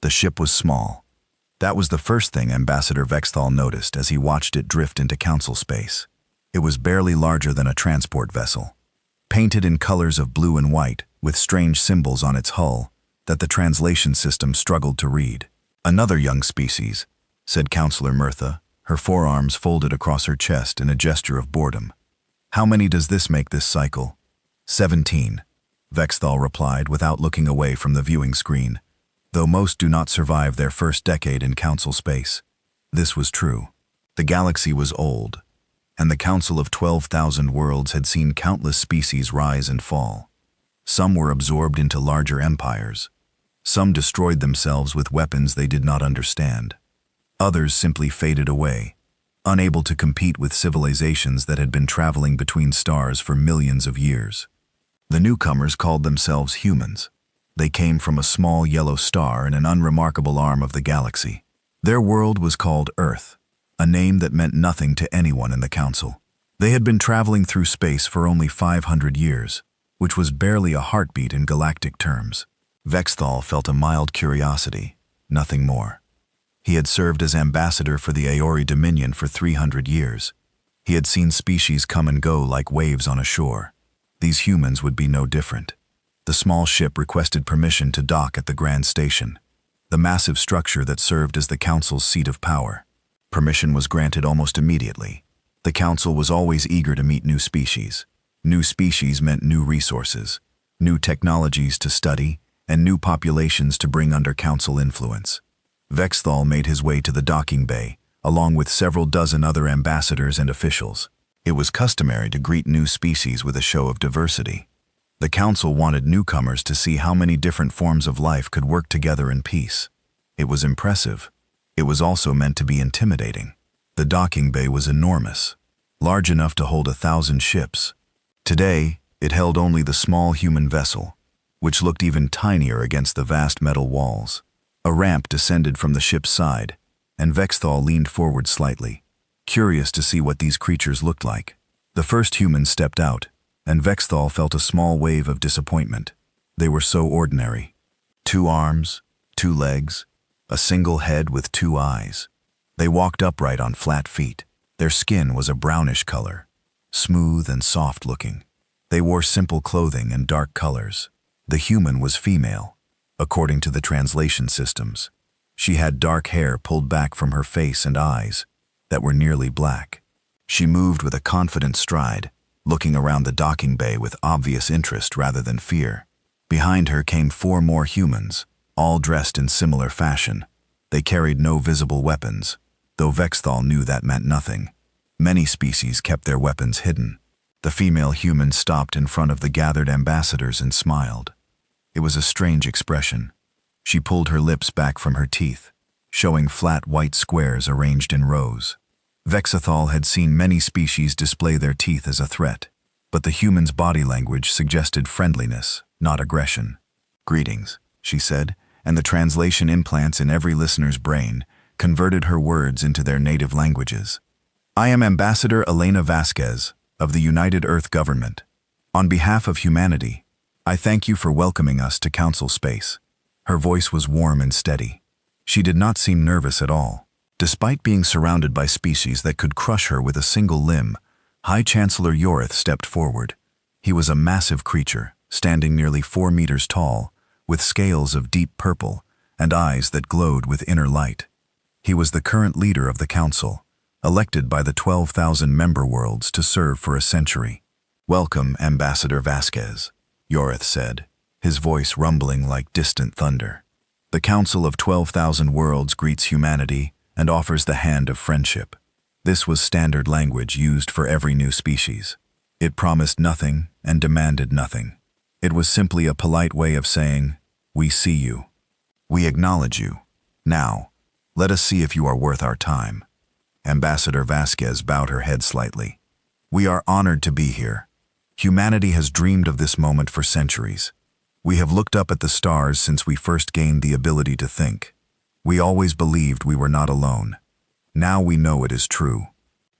The ship was small. That was the first thing Ambassador Vexthal noticed as he watched it drift into council space. It was barely larger than a transport vessel, painted in colors of blue and white, with strange symbols on its hull that the translation system struggled to read. "Another young species," said Counselor Mirtha, her forearms folded across her chest in a gesture of boredom. "How many does this make this cycle?" 17, Vexthal replied without looking away from the viewing screen, though most do not survive their first decade in council space. This was true. The galaxy was old, and the Council of 12,000 Worlds had seen countless species rise and fall. Some were absorbed into larger empires. Some destroyed themselves with weapons they did not understand. Others simply faded away, unable to compete with civilizations that had been traveling between stars for millions of years. The newcomers called themselves humans. They came from a small yellow star in an unremarkable arm of the galaxy. Their world was called Earth, a name that meant nothing to anyone in the Council. They had been traveling through space for only 500 years, which was barely a heartbeat in galactic terms. Vexthal felt a mild curiosity, nothing more. He had served as ambassador for the Aori Dominion for 300 years. He had seen species come and go like waves on a shore. These humans would be no different. The small ship requested permission to dock at the Grand Station, the massive structure that served as the Council's seat of power. Permission was granted almost immediately. The Council was always eager to meet new species. New species meant new resources, new technologies to study, and new populations to bring under Council influence. Vexthal made his way to the docking bay, along with several dozen other ambassadors and officials. It was customary to greet new species with a show of diversity. The Council wanted newcomers to see how many different forms of life could work together in peace. It was impressive. It was also meant to be intimidating. The docking bay was enormous, large enough to hold 1,000 ships. Today, it held only the small human vessel, which looked even tinier against the vast metal walls. A ramp descended from the ship's side, and Vexthal leaned forward slightly, curious to see what these creatures looked like. The first humans stepped out, and Vexthal felt a small wave of disappointment. They were so ordinary. 2 arms, 2 legs, a single head with 2 eyes. They walked upright on flat feet. Their skin was a brownish color, smooth and soft-looking. They wore simple clothing and dark colors. The human was female, according to the translation systems. She had dark hair pulled back from her face and eyes that were nearly black. She moved with a confident stride, looking around the docking bay with obvious interest rather than fear. Behind her came 4 more humans, all dressed in similar fashion. They carried no visible weapons, though Vexthal knew that meant nothing. Many species kept their weapons hidden. The female human stopped in front of the gathered ambassadors and smiled. It was a strange expression. She pulled her lips back from her teeth, showing flat white squares arranged in rows. Vexthal had seen many species display their teeth as a threat, but the human's body language suggested friendliness, not aggression. "Greetings," she said, and the translation implants in every listener's brain converted her words into their native languages. "I am Ambassador Elena Vasquez of the United Earth Government. On behalf of humanity, I thank you for welcoming us to Council space." Her voice was warm and steady. She did not seem nervous at all. Despite being surrounded by species that could crush her with a single limb, High Chancellor Yorith stepped forward. He was a massive creature, standing nearly 4 meters tall, with scales of deep purple and eyes that glowed with inner light. He was the current leader of the Council, elected by the 12,000 member worlds to serve for a century. "Welcome, Ambassador Vasquez," Yorith said, his voice rumbling like distant thunder. "The Council of 12,000 Worlds greets humanity and offers the hand of friendship." This was standard language used for every new species. It promised nothing and demanded nothing. It was simply a polite way of saying, "We see you. We acknowledge you. Now, let us see if you are worth our time." Ambassador Vasquez bowed her head slightly. "We are honored to be here. Humanity has dreamed of this moment for centuries. We have looked up at the stars since we first gained the ability to think. We always believed we were not alone. Now we know it is true."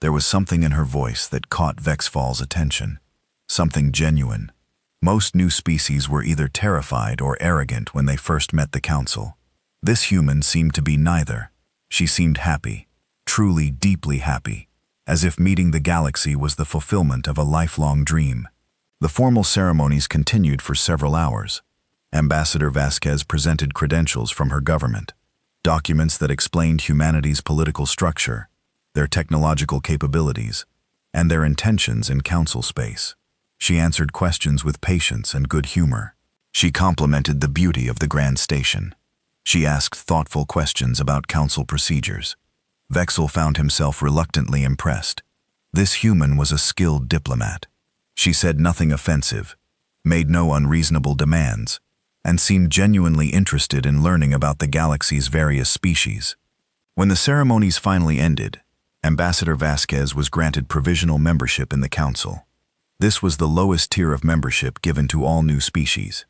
There was something in her voice that caught Vexthal's attention. Something genuine. Most new species were either terrified or arrogant when they first met the Council. This human seemed to be neither. She seemed happy, truly deeply happy, as if meeting the galaxy was the fulfillment of a lifelong dream. The formal ceremonies continued for several hours. Ambassador Vasquez presented credentials from her government, documents that explained humanity's political structure, their technological capabilities, and their intentions in council space. She answered questions with patience and good humor. She complimented the beauty of the grand station. She asked thoughtful questions about council procedures. Vexel found himself reluctantly impressed. This human was a skilled diplomat. She said nothing offensive, made no unreasonable demands, and seemed genuinely interested in learning about the galaxy's various species. When the ceremonies finally ended, Ambassador Vasquez was granted provisional membership in the council. This was the lowest tier of membership given to all new species.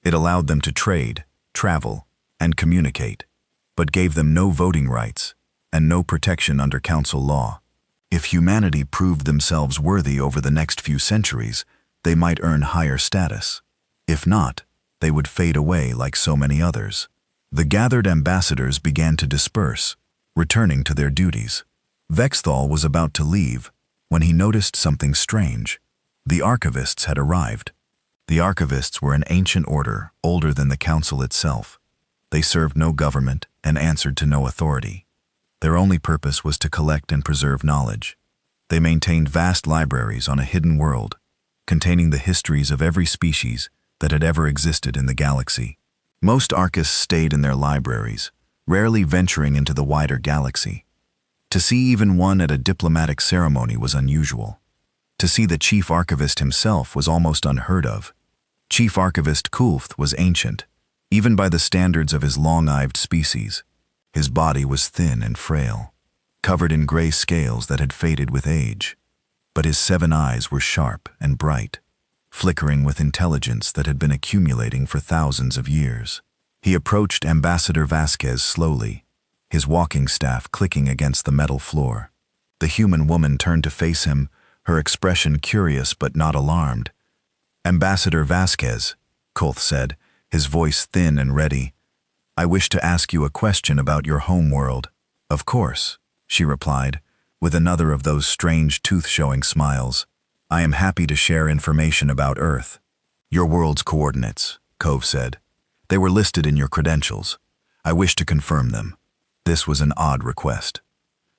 It allowed them to trade, travel, and communicate, but gave them no voting rights and no protection under council law. If humanity proved themselves worthy over the next few centuries, they might earn higher status. If not, they would fade away like so many others. The gathered ambassadors began to disperse, returning to their duties. Vexthal was about to leave when he noticed something strange. The archivists had arrived. The archivists were an ancient order, older than the council itself. They served no government and answered to no authority. Their only purpose was to collect and preserve knowledge. They maintained vast libraries on a hidden world, containing the histories of every species that had ever existed in the galaxy. Most archivists stayed in their libraries, rarely venturing into the wider galaxy. To see even one at a diplomatic ceremony was unusual. To see the chief archivist himself was almost unheard of. Chief Archivist Kulft was ancient, even by the standards of his long-lived species. His body was thin and frail, covered in gray scales that had faded with age. But his 7 eyes were sharp and bright, flickering with intelligence that had been accumulating for thousands of years. He approached Ambassador Vasquez slowly, his walking staff clicking against the metal floor. The human woman turned to face him, her expression curious but not alarmed. "Ambassador Vasquez," Kulth said, his voice thin and ready, "I wish to ask you a question about your home world." "Of course," she replied, with another of those strange tooth-showing smiles. "I am happy to share information about Earth." "Your world's coordinates," Cove said. "They were listed in your credentials. I wish to confirm them." This was an odd request.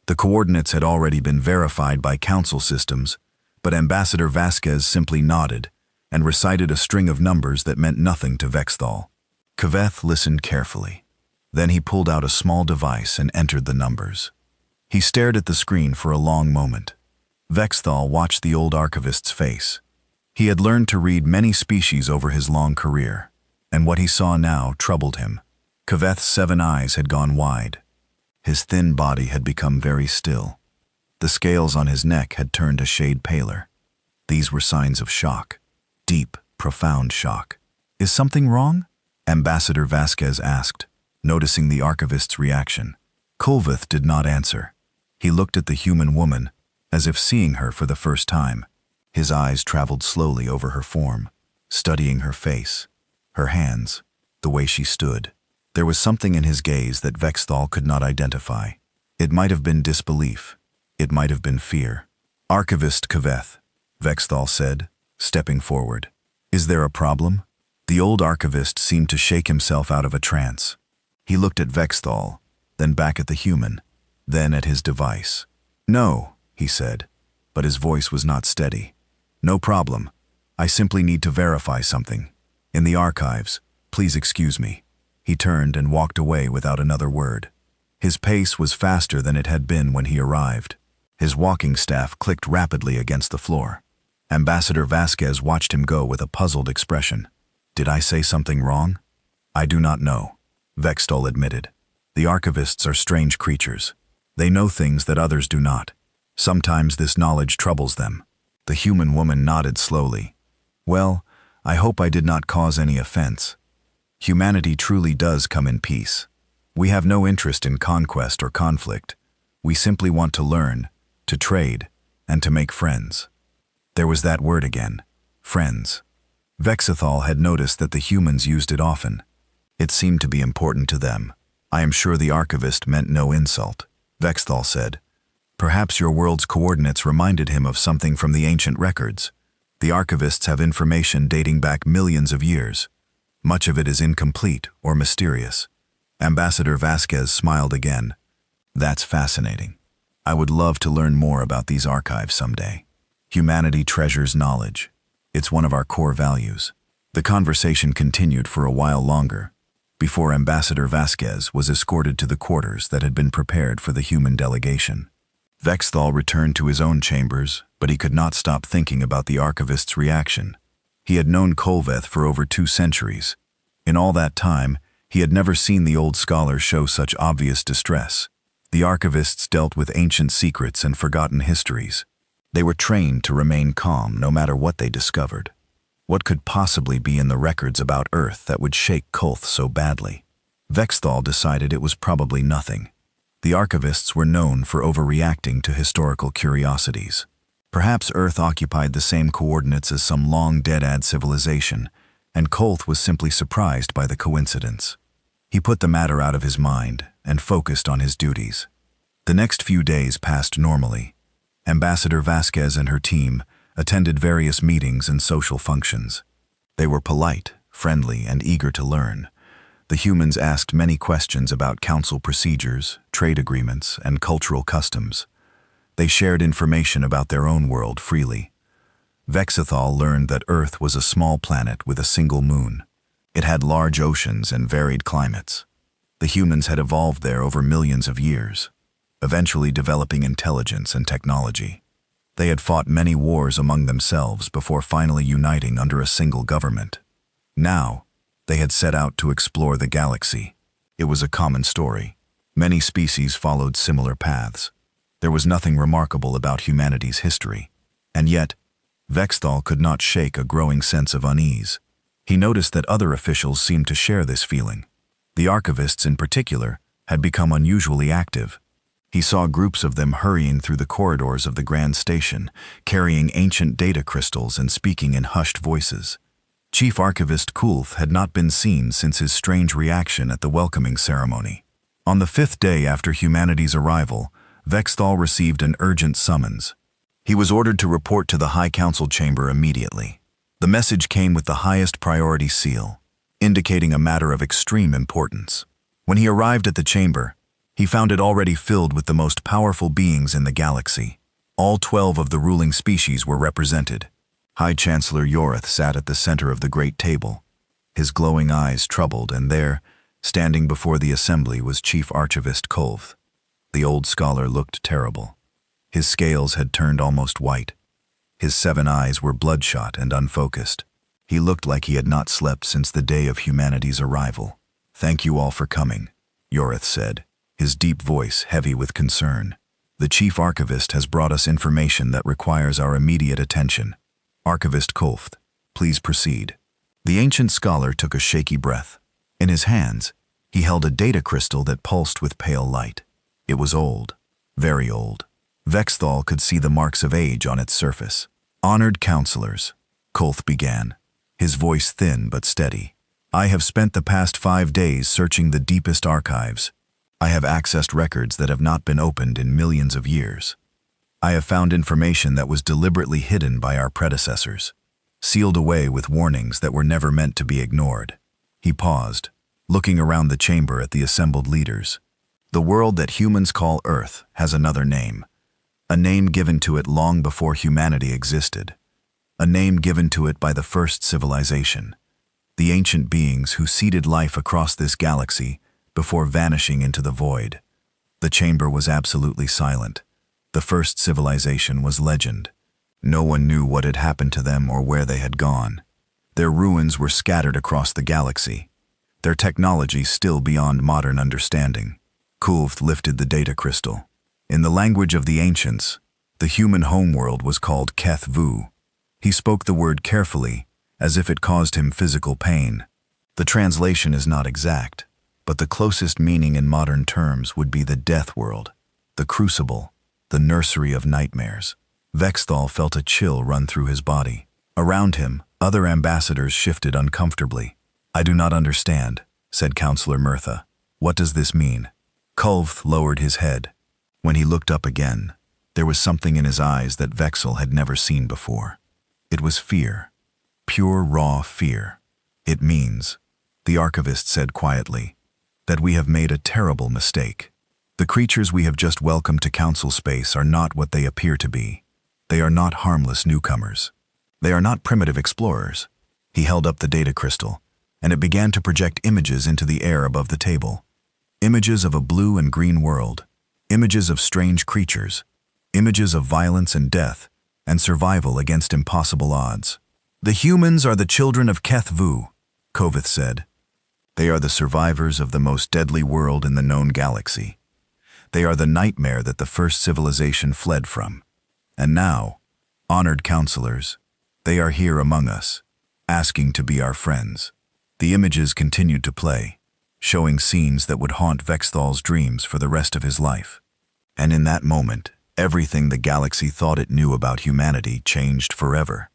The coordinates had already been verified by council systems, but Ambassador Vasquez simply nodded and recited a string of numbers that meant nothing to Vexthal. Kaveth listened carefully. Then he pulled out a small device and entered the numbers. He stared at the screen for a long moment. Vexthal watched the old archivist's face. He had learned to read many species over his long career, and what he saw now troubled him. Kaveth's 7 eyes had gone wide. His thin body had become very still. The scales on his neck had turned a shade paler. These were signs of shock. Deep, profound shock. "Is something wrong?" Ambassador Vasquez asked, noticing the archivist's reaction. Kulvith did not answer. He looked at the human woman, as if seeing her for the first time. His eyes traveled slowly over her form, studying her face, her hands, the way she stood. There was something in his gaze that Vexthal could not identify. It might have been disbelief. It might have been fear. "Archivist Kaveth," Vexthal said, stepping forward. "Is there a problem?" The old archivist seemed to shake himself out of a trance. He looked at Vexthal, then back at the human, then at his device. "No," he said, but his voice was not steady. "No problem. I simply need to verify something. In the archives, please excuse me." He turned and walked away without another word. His pace was faster than it had been when he arrived. His walking staff clicked rapidly against the floor. Ambassador Vasquez watched him go with a puzzled expression. "Did I say something wrong?" "I do not know," Vexthal admitted. "The archivists are strange creatures. They know things that others do not. Sometimes this knowledge troubles them." The human woman nodded slowly. "Well, I hope I did not cause any offense. Humanity truly does come in peace. We have no interest in conquest or conflict. We simply want to learn, to trade, and to make friends." There was that word again, friends. Vexithal had noticed that the humans used it often. It seemed to be important to them. I am sure the archivist meant no insult, Vexthal said. Perhaps your world's coordinates reminded him of something from the ancient records. The archivists have information dating back millions of years. Much of it is incomplete or mysterious. Ambassador Vasquez smiled again. That's fascinating. I would love to learn more about these archives someday. Humanity treasures knowledge. It's one of our core values. The conversation continued for a while longer, before Ambassador Vasquez was escorted to the quarters that had been prepared for the human delegation. Vexthal returned to his own chambers, but he could not stop thinking about the archivist's reaction. He had known Kolveth for over 2 centuries. In all that time, he had never seen the old scholar show such obvious distress. The archivists dealt with ancient secrets and forgotten histories. They were trained to remain calm no matter what they discovered. What could possibly be in the records about Earth that would shake Kolth so badly? Vexthal decided it was probably nothing. The archivists were known for overreacting to historical curiosities. Perhaps Earth occupied the same coordinates as some long-dead civilization, and Kolth was simply surprised by the coincidence. He put the matter out of his mind and focused on his duties. The next few days passed normally. Ambassador Vasquez and her team attended various meetings and social functions. They were polite, friendly, and eager to learn. The humans asked many questions about council procedures, trade agreements, and cultural customs. They shared information about their own world freely. Vexithal learned that Earth was a small planet with a single moon. It had large oceans and varied climates. The humans had evolved there over millions of years, eventually developing intelligence and technology. They had fought many wars among themselves before finally uniting under a single government. Now, they had set out to explore the galaxy. It was a common story. Many species followed similar paths. There was nothing remarkable about humanity's history. And yet, Vexthal could not shake a growing sense of unease. He noticed that other officials seemed to share this feeling. The archivists, in particular, had become unusually active. He saw groups of them hurrying through the corridors of the Grand Station, carrying ancient data crystals and speaking in hushed voices. Chief Archivist Kulth had not been seen since his strange reaction at the welcoming ceremony. On the 5th day after humanity's arrival, Vexthal received an urgent summons. He was ordered to report to the High Council chamber immediately. The message came with the highest priority seal, indicating a matter of extreme importance. When he arrived at the chamber, he found it already filled with the most powerful beings in the galaxy. All 12 of the ruling species were represented. High Chancellor Yorith sat at the center of the great table, his glowing eyes troubled, and there, standing before the assembly, was Chief Archivist Kolth. The old scholar looked terrible. His scales had turned almost white. His 7 eyes were bloodshot and unfocused. He looked like he had not slept since the day of humanity's arrival. "Thank you all for coming," Yorith said, his deep voice heavy with concern. "The Chief Archivist has brought us information that requires our immediate attention. Archivist Kolth, please proceed." The ancient scholar took a shaky breath. In his hands, he held a data crystal that pulsed with pale light. It was old, very old. Vexthal could see the marks of age on its surface. "Honored counselors," Kolth began, his voice thin but steady. "I have spent the past 5 days searching the deepest archives. I have accessed records that have not been opened in millions of years. I have found information that was deliberately hidden by our predecessors, sealed away with warnings that were never meant to be ignored." He paused, looking around the chamber at the assembled leaders. "The world that humans call Earth has another name, a name given to it long before humanity existed, a name given to it by the first civilization, the ancient beings who seeded life across this galaxy before vanishing into the void." The chamber was absolutely silent. The first civilization was legend. No one knew what had happened to them or where they had gone. Their ruins were scattered across the galaxy, their technology still beyond modern understanding. Kulth lifted the data crystal. In the language of the ancients, the human homeworld was called Keth Vu. He spoke the word carefully, as if it caused him physical pain. The translation is not exact, but the closest meaning in modern terms would be the death world, the crucible, the nursery of nightmares. Vexthal felt a chill run through his body. Around him, other ambassadors shifted uncomfortably. "I do not understand," said Counselor Mirtha. What does this mean? Kulve lowered his head. When he looked up again, there was something in his eyes that Vexel had never seen before. It was fear. Pure, raw fear. It means, the archivist said quietly, that we have made a terrible mistake. The creatures we have just welcomed to Council Space are not what they appear to be. They are not harmless newcomers. They are not primitive explorers. He held up the data crystal, and it began to project images into the air above the table. Images of a blue and green world. Images of strange creatures. Images of violence and death, and survival against impossible odds. The humans are the children of Keth Vu, Kovith said. They are the survivors of the most deadly world in the known galaxy. They are the nightmare that the first civilization fled from. And now, honored counselors, they are here among us, asking to be our friends. The images continued to play, showing scenes that would haunt Vexthal's dreams for the rest of his life. And in that moment, everything the galaxy thought it knew about humanity changed forever.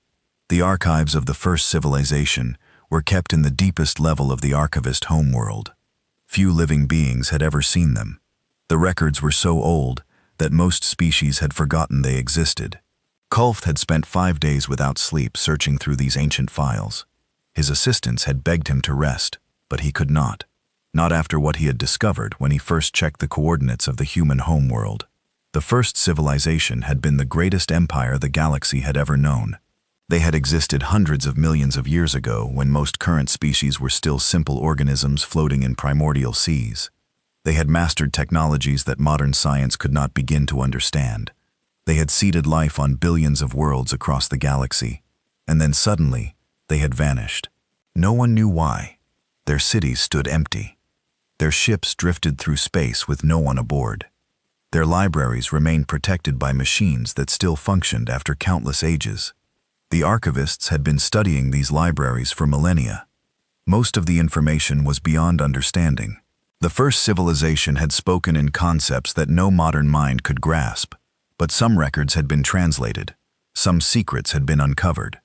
The archives of the first civilization were kept in the deepest level of the archivist homeworld. Few living beings had ever seen them. The records were so old that most species had forgotten they existed. Kulve had spent 5 days without sleep searching through these ancient files. His assistants had begged him to rest, but he could not. Not after what he had discovered when he first checked the coordinates of the human homeworld. The first civilization had been the greatest empire the galaxy had ever known. They had existed hundreds of millions of years ago when most current species were still simple organisms floating in primordial seas. They had mastered technologies that modern science could not begin to understand. They had seeded life on billions of worlds across the galaxy, and then suddenly, they had vanished. No one knew why. Their cities stood empty. Their ships drifted through space with no one aboard. Their libraries remained protected by machines that still functioned after countless ages. The archivists had been studying these libraries for millennia. Most of the information was beyond understanding. The first civilization had spoken in concepts that no modern mind could grasp, but some records had been translated. Some secrets had been uncovered.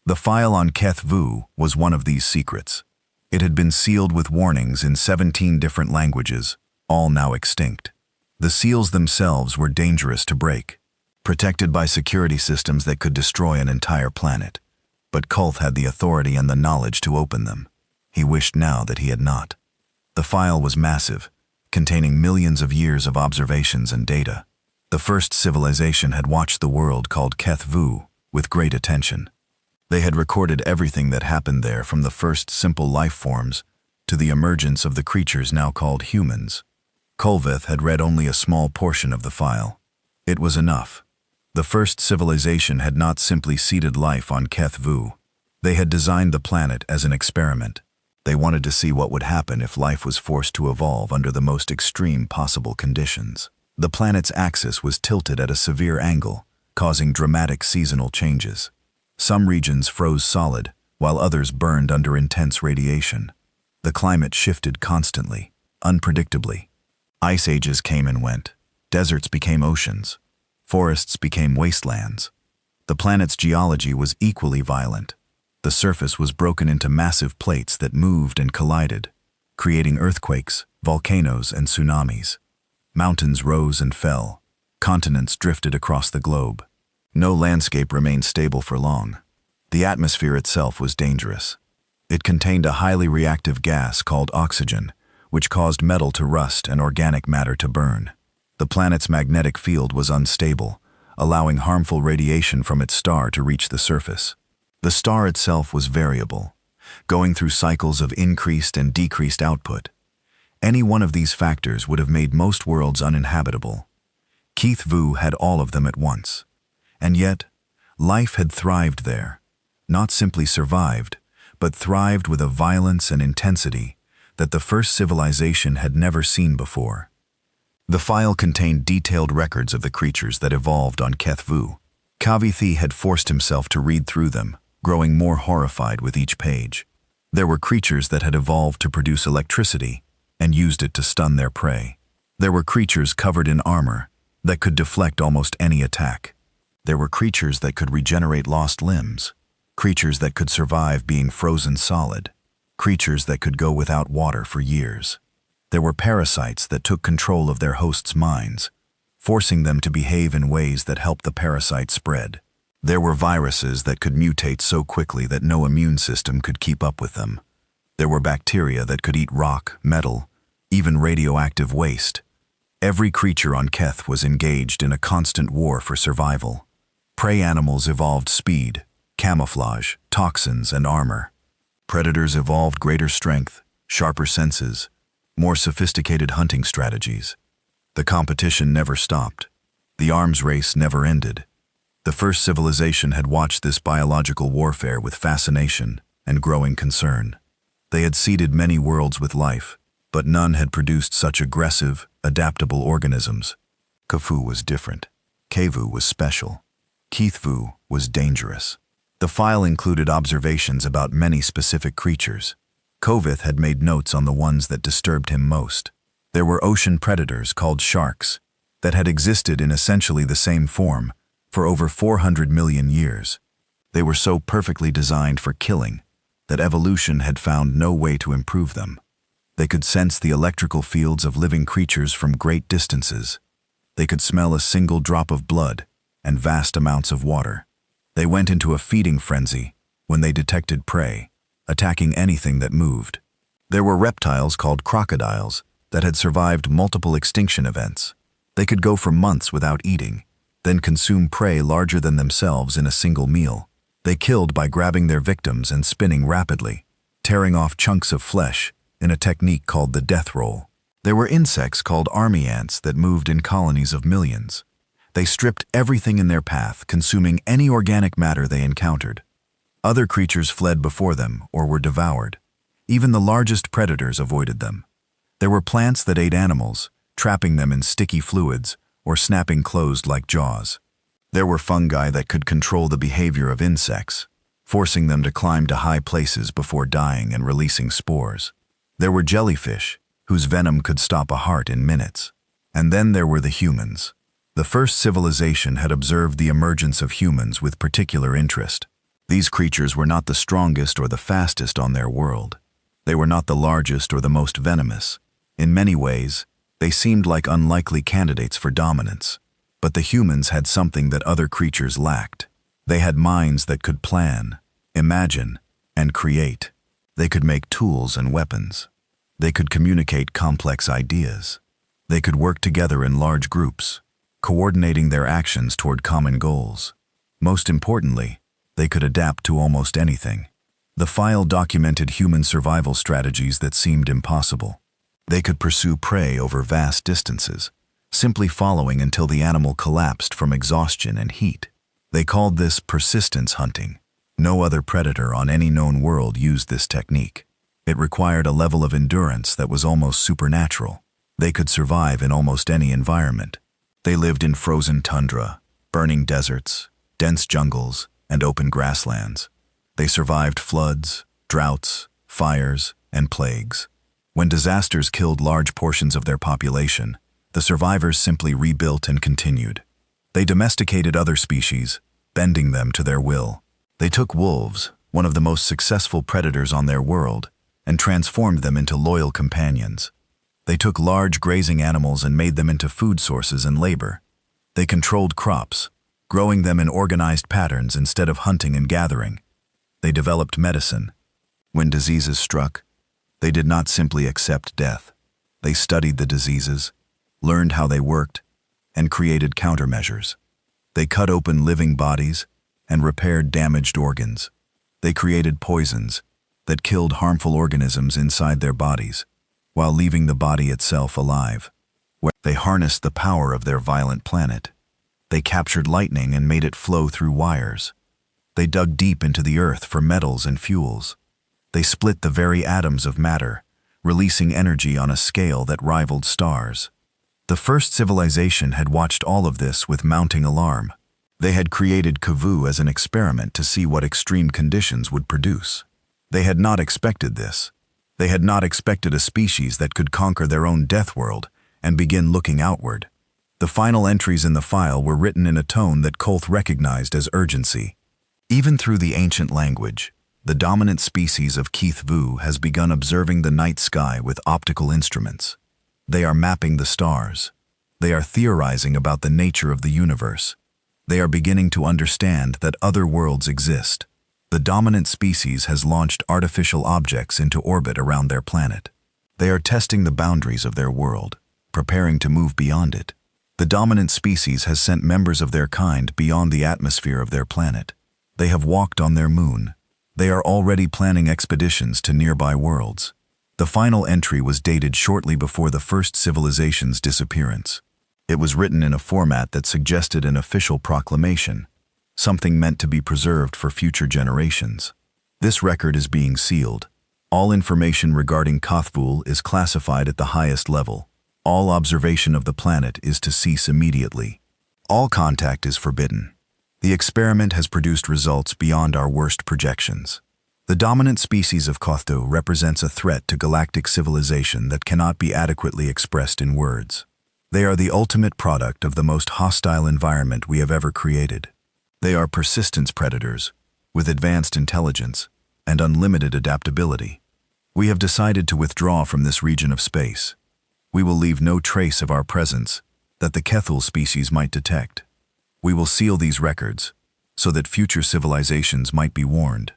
The file on Keth Vu was one of these secrets. It had been sealed with warnings in 17 different languages, all now extinct. The seals themselves were dangerous to break, protected by security systems that could destroy an entire planet. But Kulve had the authority and the knowledge to open them. He wished now that he had not. The file was massive, containing millions of years of observations and data. The first civilization had watched the world called Keth Vu with great attention. They had recorded everything that happened there, from the first simple life forms to the emergence of the creatures now called humans. Kulve had read only a small portion of the file. It was enough. The first civilization had not simply seeded life on Keth Vu. They had designed the planet as an experiment. They wanted to see what would happen if life was forced to evolve under the most extreme possible conditions. The planet's axis was tilted at a severe angle, causing dramatic seasonal changes. Some regions froze solid, while others burned under intense radiation. The climate shifted constantly, unpredictably. Ice ages came and went. Deserts became oceans. Forests became wastelands. The planet's geology was equally violent. The surface was broken into massive plates that moved and collided, creating earthquakes, volcanoes, and tsunamis. Mountains rose and fell. Continents drifted across the globe. No landscape remained stable for long. The atmosphere itself was dangerous. It contained a highly reactive gas called oxygen, which caused metal to rust and organic matter to burn. The planet's magnetic field was unstable, allowing harmful radiation from its star to reach the surface. The star itself was variable, going through cycles of increased and decreased output. Any one of these factors would have made most worlds uninhabitable. Keth Vu had all of them at once. And yet, life had thrived there. Not simply survived, but thrived with a violence and intensity that the first civilization had never seen before. The file contained detailed records of the creatures that evolved on Keth Vu. Kavithi had forced himself to read through them, growing more horrified with each page. There were creatures that had evolved to produce electricity and used it to stun their prey. There were creatures covered in armor that could deflect almost any attack. There were creatures that could regenerate lost limbs, creatures that could survive being frozen solid, creatures that could go without water for years. There were parasites that took control of their hosts' minds, forcing them to behave in ways that helped the parasite spread. There were viruses that could mutate so quickly that no immune system could keep up with them. There were bacteria that could eat rock, metal, even radioactive waste. Every creature on Keth was engaged in a constant war for survival. Prey animals evolved speed, camouflage, toxins, and armor. Predators evolved greater strength, sharper senses, more sophisticated hunting strategies. The competition never stopped. The arms race never ended. The first civilization had watched this biological warfare with fascination and growing concern. They had seeded many worlds with life, but none had produced such aggressive, adaptable organisms. Khufu was different. Kevu was special. Keithvu was dangerous. The file included observations about many specific creatures. Kovith had made notes on the ones that disturbed him most. There were ocean predators called sharks that had existed in essentially the same form for over 400 million years. They were so perfectly designed for killing that evolution had found no way to improve them. They could sense the electrical fields of living creatures from great distances. They could smell a single drop of blood and vast amounts of water. They went into a feeding frenzy when they detected prey, attacking anything that moved. There were reptiles called crocodiles that had survived multiple extinction events. They could go for months without eating, then consume prey larger than themselves in a single meal. They killed by grabbing their victims and spinning rapidly, tearing off chunks of flesh in a technique called the death roll. There were insects called army ants that moved in colonies of millions. They stripped everything in their path, consuming any organic matter they encountered. Other creatures fled before them or were devoured. Even the largest predators avoided them. There were plants that ate animals, trapping them in sticky fluids or snapping closed like jaws. There were fungi that could control the behavior of insects, forcing them to climb to high places before dying and releasing spores. There were jellyfish, whose venom could stop a heart in minutes. And then there were the humans. The first civilization had observed the emergence of humans with particular interest. These creatures were not the strongest or the fastest on their world. They were not the largest or the most venomous. In many ways, they seemed like unlikely candidates for dominance. But the humans had something that other creatures lacked. They had minds that could plan, imagine, and create. They could make tools and weapons. They could communicate complex ideas. They could work together in large groups, coordinating their actions toward common goals. Most importantly, they could adapt to almost anything. The file documented human survival strategies that seemed impossible. They could pursue prey over vast distances, simply following until the animal collapsed from exhaustion and heat. They called this persistence hunting. No other predator on any known world used this technique. It required a level of endurance that was almost supernatural. They could survive in almost any environment. They lived in frozen tundra, burning deserts, dense jungles, and open grasslands. They survived floods, droughts, fires, and plagues. When disasters killed large portions of their population, the survivors simply rebuilt and continued. They domesticated other species, bending them to their will. They took wolves, one of the most successful predators on their world, and transformed them into loyal companions. They took large grazing animals and made them into food sources and labor. They controlled crops, growing them in organized patterns instead of hunting and gathering. They developed medicine. When diseases struck, they did not simply accept death. They studied the diseases, learned how they worked, and created countermeasures. They cut open living bodies and repaired damaged organs. They created poisons that killed harmful organisms inside their bodies, while leaving the body itself alive. They harnessed the power of their violent planet. They captured lightning and made it flow through wires. They dug deep into the earth for metals and fuels. They split the very atoms of matter, releasing energy on a scale that rivaled stars. The first civilization had watched all of this with mounting alarm. They had created Khufu as an experiment to see what extreme conditions would produce. They had not expected this. They had not expected a species that could conquer their own death world and begin looking outward. The final entries in the file were written in a tone that Kolth recognized as urgency. Even through the ancient language, The dominant species of Keith Vu has begun observing the night sky with optical instruments. They are mapping the stars. They are theorizing about the nature of the universe. They are beginning to understand that other worlds exist. The dominant species has launched artificial objects into orbit around their planet. They are testing the boundaries of their world, preparing to move beyond it. The dominant species has sent members of their kind beyond the atmosphere of their planet. They have walked on their moon. They are already planning expeditions to nearby worlds. The final entry was dated shortly before the first civilization's disappearance. It was written in a format that suggested an official proclamation, something meant to be preserved for future generations. This record is being sealed. All information regarding Kothvul is classified at the highest level. All observation of the planet is to cease immediately. All contact is forbidden. The experiment has produced results beyond our worst projections. The dominant species of Kothvul represents a threat to galactic civilization that cannot be adequately expressed in words. They are the ultimate product of the most hostile environment we have ever created. They are persistence predators, with advanced intelligence and unlimited adaptability. We have decided to withdraw from this region of space. We will leave no trace of our presence that the Kothvul species might detect. We will seal these records so that future civilizations might be warned.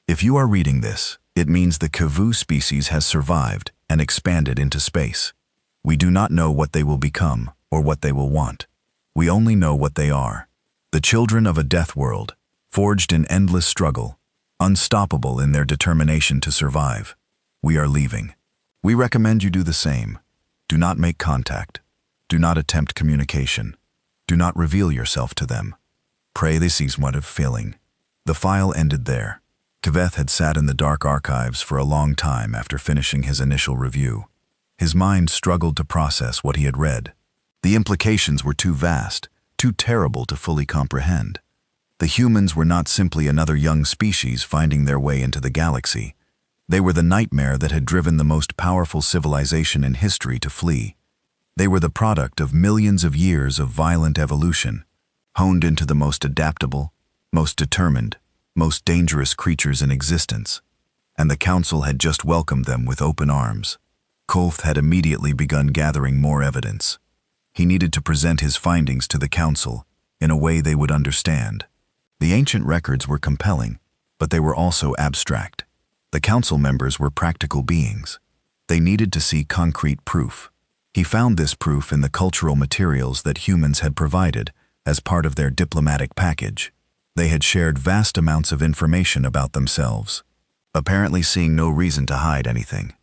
If you are reading this, it means the Kothvul species has survived and expanded into space. We do not know what they will become or what they will want. We only know what they are. The children of a death world, forged in endless struggle, unstoppable in their determination to survive. We are leaving. We recommend you do the same. Do not make contact. Do not attempt communication. Do not reveal yourself to them. Pray they cease what of failing. The file ended there. Kaveth had sat in the dark archives for a long time after finishing his initial review. His mind struggled to process what he had read. The implications were too vast, too terrible to fully comprehend. The humans were not simply another young species finding their way into the galaxy. They were the nightmare that had driven the most powerful civilization in history to flee. They were the product of millions of years of violent evolution, honed into the most adaptable, most determined, most dangerous creatures in existence. And the Council had just welcomed them with open arms. Kolth had immediately begun gathering more evidence. He needed to present his findings to the Council in a way they would understand. The ancient records were compelling, but they were also abstract. The Council members were practical beings. They needed to see concrete proof. He found this proof in the cultural materials that humans had provided as part of their diplomatic package. They had shared vast amounts of information about themselves, apparently seeing no reason to hide anything.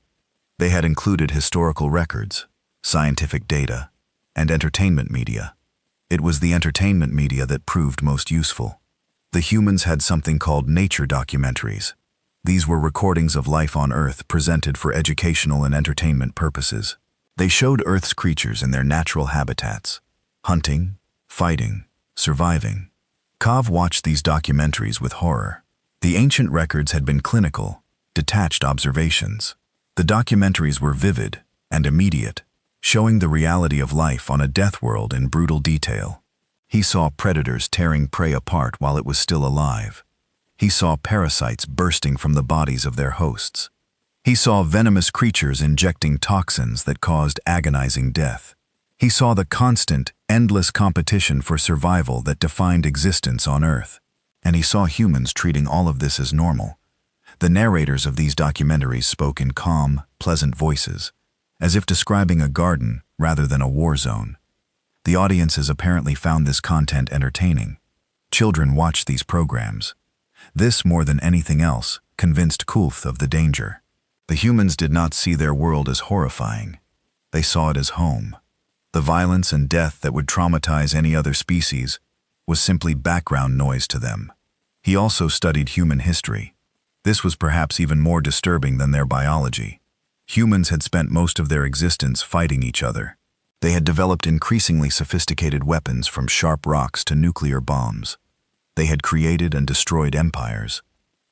They had included historical records, scientific data, and entertainment media. It was the entertainment media that proved most useful. The humans had something called nature documentaries. These were recordings of life on Earth presented for educational and entertainment purposes. They showed Earth's creatures in their natural habitats, hunting, fighting, surviving. Kav watched these documentaries with horror. The ancient records had been clinical, detached observations. The documentaries were vivid and immediate, showing the reality of life on a death world in brutal detail. He saw predators tearing prey apart while it was still alive. He saw parasites bursting from the bodies of their hosts. He saw venomous creatures injecting toxins that caused agonizing death. He saw the constant, endless competition for survival that defined existence on Earth. And he saw humans treating all of this as normal. The narrators of these documentaries spoke in calm, pleasant voices, as if describing a garden rather than a war zone. The audiences apparently found this content entertaining. Children watched these programs. This, more than anything else, convinced Kulth of the danger. The humans did not see their world as horrifying. They saw it as home. The violence and death that would traumatize any other species was simply background noise to them. He also studied human history. This was perhaps even more disturbing than their biology. Humans had spent most of their existence fighting each other. They had developed increasingly sophisticated weapons from sharp rocks to nuclear bombs. They had created and destroyed empires.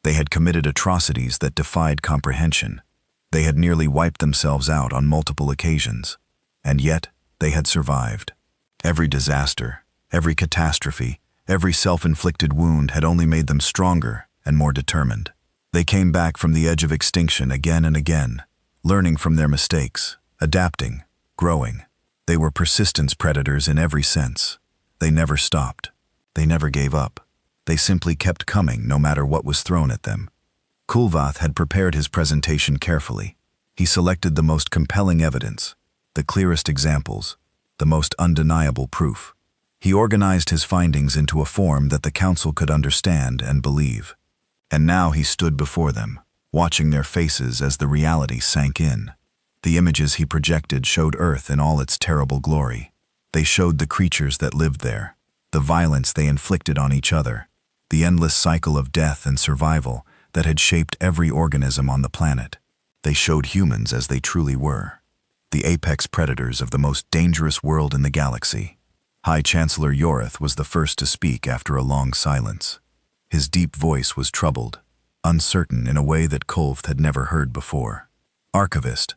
They had committed atrocities that defied comprehension. They had nearly wiped themselves out on multiple occasions. And yet, they had survived. Every disaster, every catastrophe, every self-inflicted wound had only made them stronger and more determined. They came back from the edge of extinction again and again, learning from their mistakes, adapting, growing. They were persistence predators in every sense. They never stopped. They never gave up. They simply kept coming no matter what was thrown at them. Kulvath had prepared his presentation carefully. He selected the most compelling evidence, the clearest examples, the most undeniable proof. He organized his findings into a form that the council could understand and believe. And now he stood before them, watching their faces as the reality sank in. The images he projected showed Earth in all its terrible glory. They showed the creatures that lived there, the violence they inflicted on each other, the endless cycle of death and survival that had shaped every organism on the planet. They showed humans as they truly were, the apex predators of the most dangerous world in the galaxy. High Chancellor Yorith was the first to speak after a long silence. His deep voice was troubled, uncertain in a way that Kulvath had never heard before. Archivist,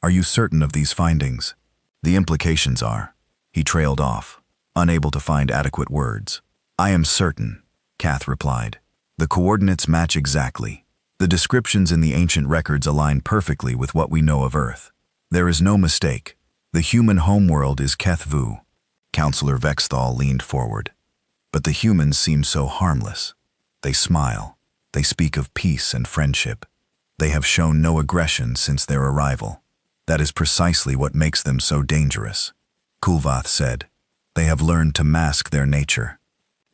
are you certain of these findings? The implications are. He trailed off, unable to find adequate words. I am certain, Kath replied. The coordinates match exactly. The descriptions in the ancient records align perfectly with what we know of Earth. There is no mistake. The human homeworld is Kethvu. Counselor Vexthal leaned forward. But the humans seem so harmless. They smile. They speak of peace and friendship. They have shown no aggression since their arrival. That is precisely what makes them so dangerous. Kulvath said. They have learned to mask their nature.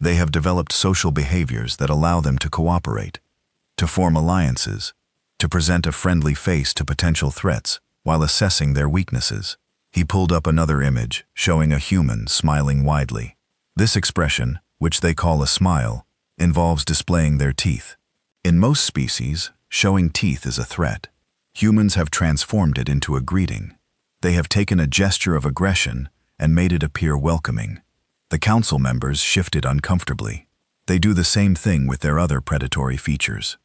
They have developed social behaviors that allow them to cooperate, to form alliances, to present a friendly face to potential threats while assessing their weaknesses. He pulled up another image, showing a human smiling widely. This expression, which they call a smile, involves displaying their teeth. In most species, showing teeth is a threat. Humans have transformed it into a greeting. They have taken a gesture of aggression and made it appear welcoming. The council members shifted uncomfortably. They do the same thing with their other predatory features.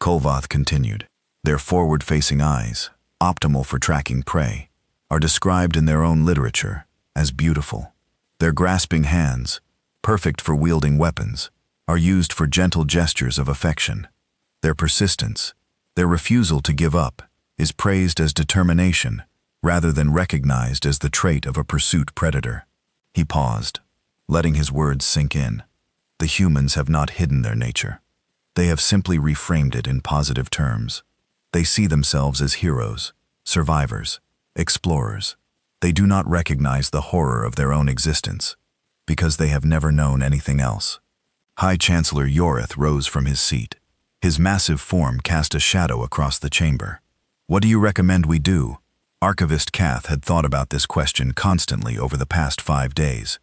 Kulvath continued. Their forward-facing eyes, optimal for tracking prey, are described in their own literature as beautiful. Their grasping hands, perfect for wielding weapons, are used for gentle gestures of affection. Their persistence, their refusal to give up, is praised as determination rather than recognized as the trait of a pursuit predator. He paused, letting his words sink in. The humans have not hidden their nature. They have simply reframed it in positive terms. They see themselves as heroes, survivors, explorers. They do not recognize the horror of their own existence, because they have never known anything else. High Chancellor Yorith rose from his seat. His massive form cast a shadow across the chamber. What do you recommend we do? Archivist Kath had thought about this question constantly over the past 5 days.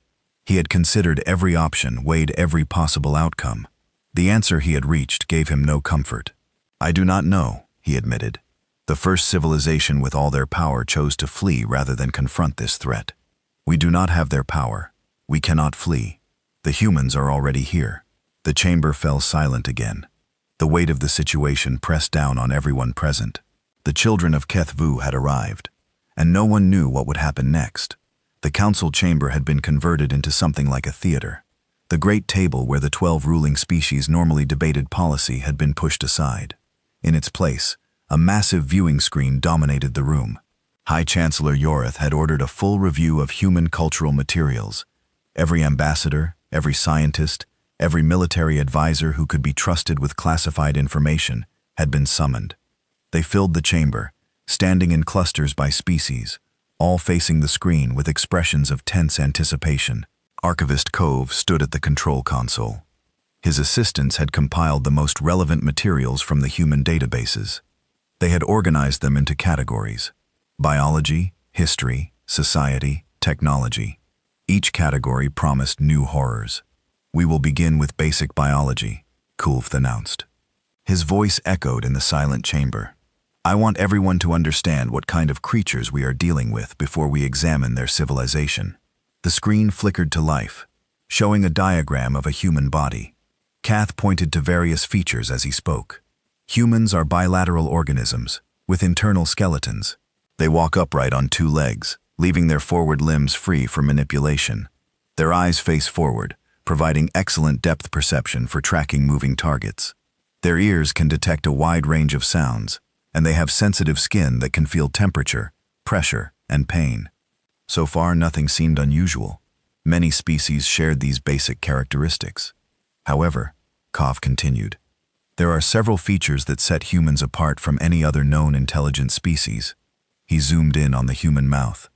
He had considered every option, weighed every possible outcome. The answer he had reached gave him no comfort. I do not know, he admitted. The first civilization with all their power chose to flee rather than confront this threat. We do not have their power. We cannot flee. The humans are already here. The chamber fell silent again. The weight of the situation pressed down on everyone present. The children of Kethvu had arrived, and no one knew what would happen next. The council chamber had been converted into something like a theater. The great table where the 12 ruling species normally debated policy had been pushed aside. In its place, a massive viewing screen dominated the room. High Chancellor Yorith had ordered a full review of human cultural materials. Every ambassador, every scientist, every military advisor who could be trusted with classified information had been summoned. They filled the chamber, standing in clusters by species, all facing the screen with expressions of tense anticipation. Archivist Cove stood at the control console. His assistants had compiled the most relevant materials from the human databases. They had organized them into categories: biology, history, society, technology. Each category promised new horrors. We will begin with basic biology, Kulvath announced. His voice echoed in the silent chamber. I want everyone to understand what kind of creatures we are dealing with before we examine their civilization. The screen flickered to life, showing a diagram of a human body. Kath pointed to various features as he spoke. Humans are bilateral organisms, with internal skeletons. They walk upright on 2 legs, leaving their forward limbs free for manipulation. Their eyes face forward, providing excellent depth perception for tracking moving targets. Their ears can detect a wide range of sounds, and they have sensitive skin that can feel temperature, pressure, and pain. So far, nothing seemed unusual. Many species shared these basic characteristics. However, Kov continued, there are several features that set humans apart from any other known intelligent species. He zoomed in on the human mouth.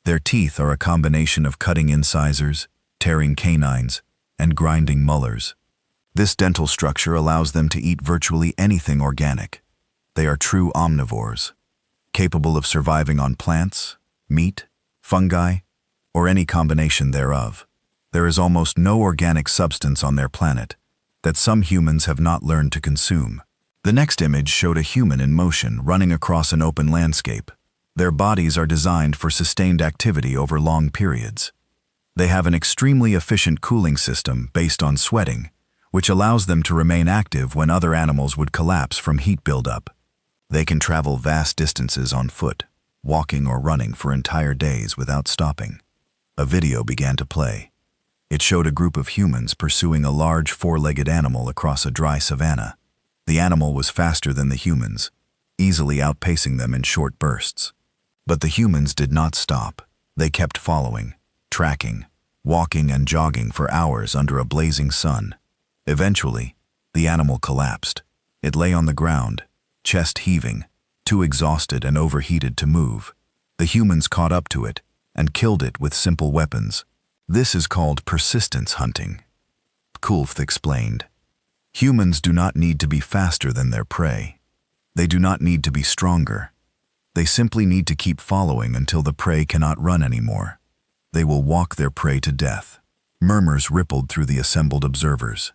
Their teeth are a combination of cutting incisors, tearing canines, and grinding molars. This dental structure allows them to eat virtually anything organic. They are true omnivores, capable of surviving on plants, meat, fungi, or any combination thereof. There is almost no organic substance on their planet that some humans have not learned to consume. The next image showed a human in motion running across an open landscape. Their bodies are designed for sustained activity over long periods. They have an extremely efficient cooling system based on sweating, which allows them to remain active when other animals would collapse from heat buildup. They can travel vast distances on foot, walking or running for entire days without stopping. A video began to play. It showed a group of humans pursuing a large four-legged animal across a dry savanna. The animal was faster than the humans, easily outpacing them in short bursts. But the humans did not stop. They kept following, tracking, walking and jogging for hours under a blazing sun. Eventually, the animal collapsed. It lay on the ground, chest heaving, too exhausted and overheated to move. The humans caught up to it and killed it with simple weapons. This is called persistence hunting. Kulf explained. Humans do not need to be faster than their prey. They do not need to be stronger. They simply need to keep following until the prey cannot run anymore. They will walk their prey to death. Murmurs rippled through the assembled observers.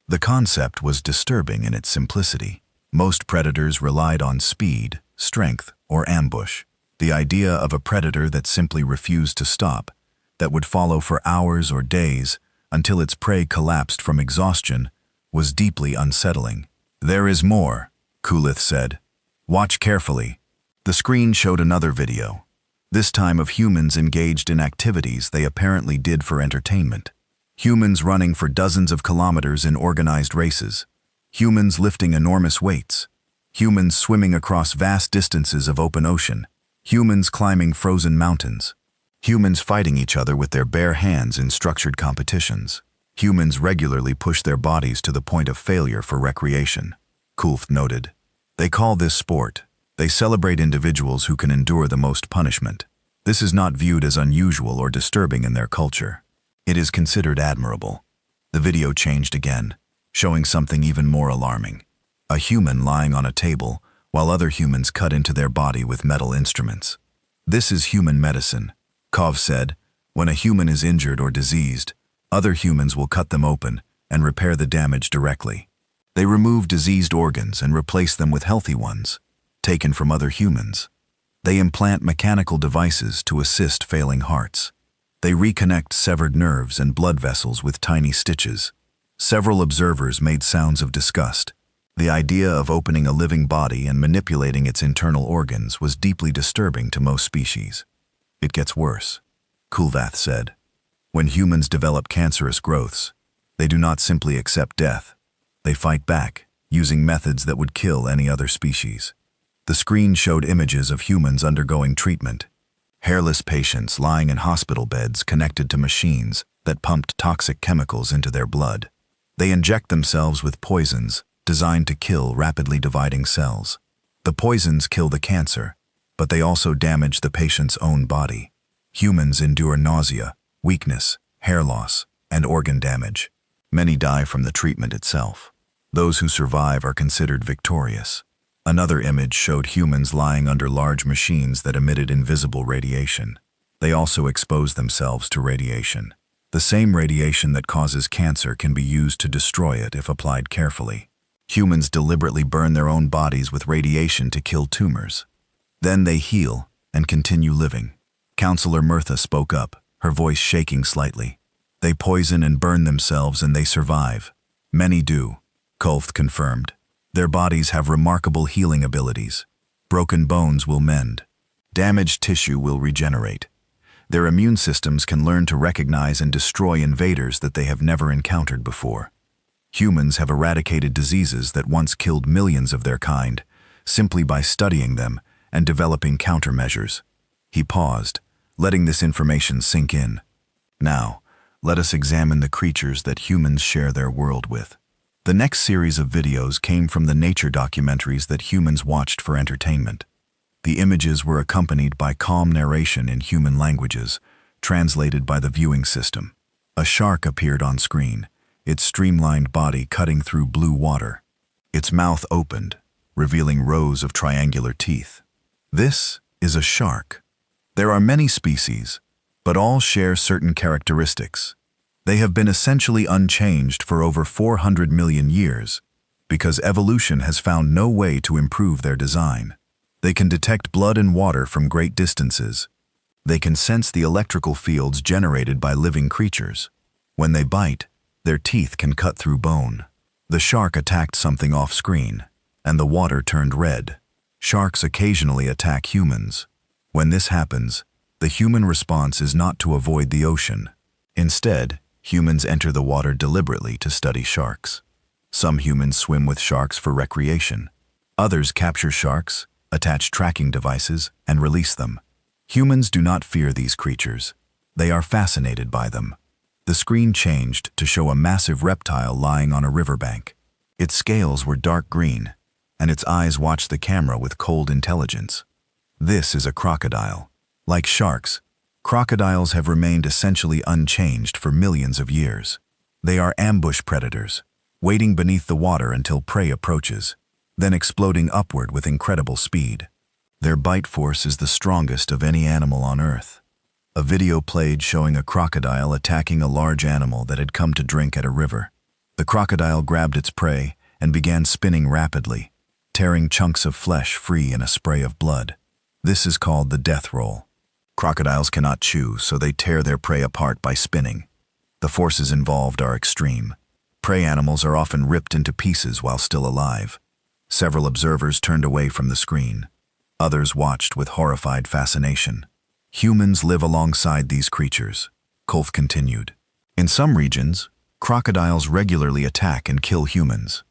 The concept was disturbing in its simplicity. Most predators relied on speed, strength, or ambush. The idea of a predator that simply refused to stop, that would follow for hours or days until its prey collapsed from exhaustion, was deeply unsettling. There is more, Kulith said. Watch carefully. The screen showed another video, this time of humans engaged in activities they apparently did for entertainment. Humans running for dozens of kilometers in organized races. Humans lifting enormous weights. Humans swimming across vast distances of open ocean. Humans climbing frozen mountains. Humans fighting each other with their bare hands in structured competitions. Humans regularly push their bodies to the point of failure for recreation. Kulf noted. They call this sport. They celebrate individuals who can endure the most punishment. This is not viewed as unusual or disturbing in their culture. It is considered admirable. The video changed again, showing something even more alarming. A human lying on a table while other humans cut into their body with metal instruments. This is human medicine. Kov said, when a human is injured or diseased, other humans will cut them open and repair the damage directly. They remove diseased organs and replace them with healthy ones, taken from other humans. They implant mechanical devices to assist failing hearts. They reconnect severed nerves and blood vessels with tiny stitches. Several observers made sounds of disgust. The idea of opening a living body and manipulating its internal organs was deeply disturbing to most species. It gets worse, Kulvath said. When humans develop cancerous growths, they do not simply accept death. They fight back, using methods that would kill any other species. The screen showed images of humans undergoing treatment. Hairless patients lying in hospital beds connected to machines that pumped toxic chemicals into their blood. They inject themselves with poisons designed to kill rapidly dividing cells. The poisons kill the cancer, but they also damage the patient's own body. Humans endure nausea, weakness, hair loss, and organ damage. Many die from the treatment itself. Those who survive are considered victorious. Another image showed humans lying under large machines that emitted invisible radiation. They also expose themselves to radiation. The same radiation that causes cancer can be used to destroy it if applied carefully. Humans deliberately burn their own bodies with radiation to kill tumors. Then they heal and continue living. Counselor Mirtha spoke up, her voice shaking slightly. They poison and burn themselves and they survive. Many do, Kulft confirmed. Their bodies have remarkable healing abilities. Broken bones will mend. Damaged tissue will regenerate. Their immune systems can learn to recognize and destroy invaders that they have never encountered before. Humans have eradicated diseases that once killed millions of their kind, simply by studying them and developing countermeasures. He paused, letting this information sink in. Now, let us examine the creatures that humans share their world with. The next series of videos came from the nature documentaries that humans watched for entertainment. The images were accompanied by calm narration in human languages, translated by the viewing system. A shark appeared on screen, its streamlined body cutting through blue water. Its mouth opened, revealing rows of triangular teeth. This is a shark. There are many species, but all share certain characteristics. They have been essentially unchanged for over 400 million years, because evolution has found no way to improve their design. They can detect blood and water from great distances. They can sense the electrical fields generated by living creatures. When they bite, their teeth can cut through bone. The shark attacked something off-screen, and the water turned red. Sharks occasionally attack humans. When this happens, the human response is not to avoid the ocean. Instead, humans enter the water deliberately to study sharks. Some humans swim with sharks for recreation. Others capture sharks, attach tracking devices, and release them. Humans do not fear these creatures. They are fascinated by them. The screen changed to show a massive reptile lying on a riverbank. Its scales were dark green, and its eyes watched the camera with cold intelligence. This is a crocodile. Like sharks, crocodiles have remained essentially unchanged for millions of years. They are ambush predators, waiting beneath the water until prey approaches, then exploding upward with incredible speed. Their bite force is the strongest of any animal on Earth. A video played showing a crocodile attacking a large animal that had come to drink at a river. The crocodile grabbed its prey and began spinning rapidly, tearing chunks of flesh free in a spray of blood. This is called the death roll. Crocodiles cannot chew, so they tear their prey apart by spinning. The forces involved are extreme. Prey animals are often ripped into pieces while still alive. Several observers turned away from the screen. Others watched with horrified fascination. Humans live alongside these creatures, Kolf continued. In some regions, crocodiles regularly attack and kill humans.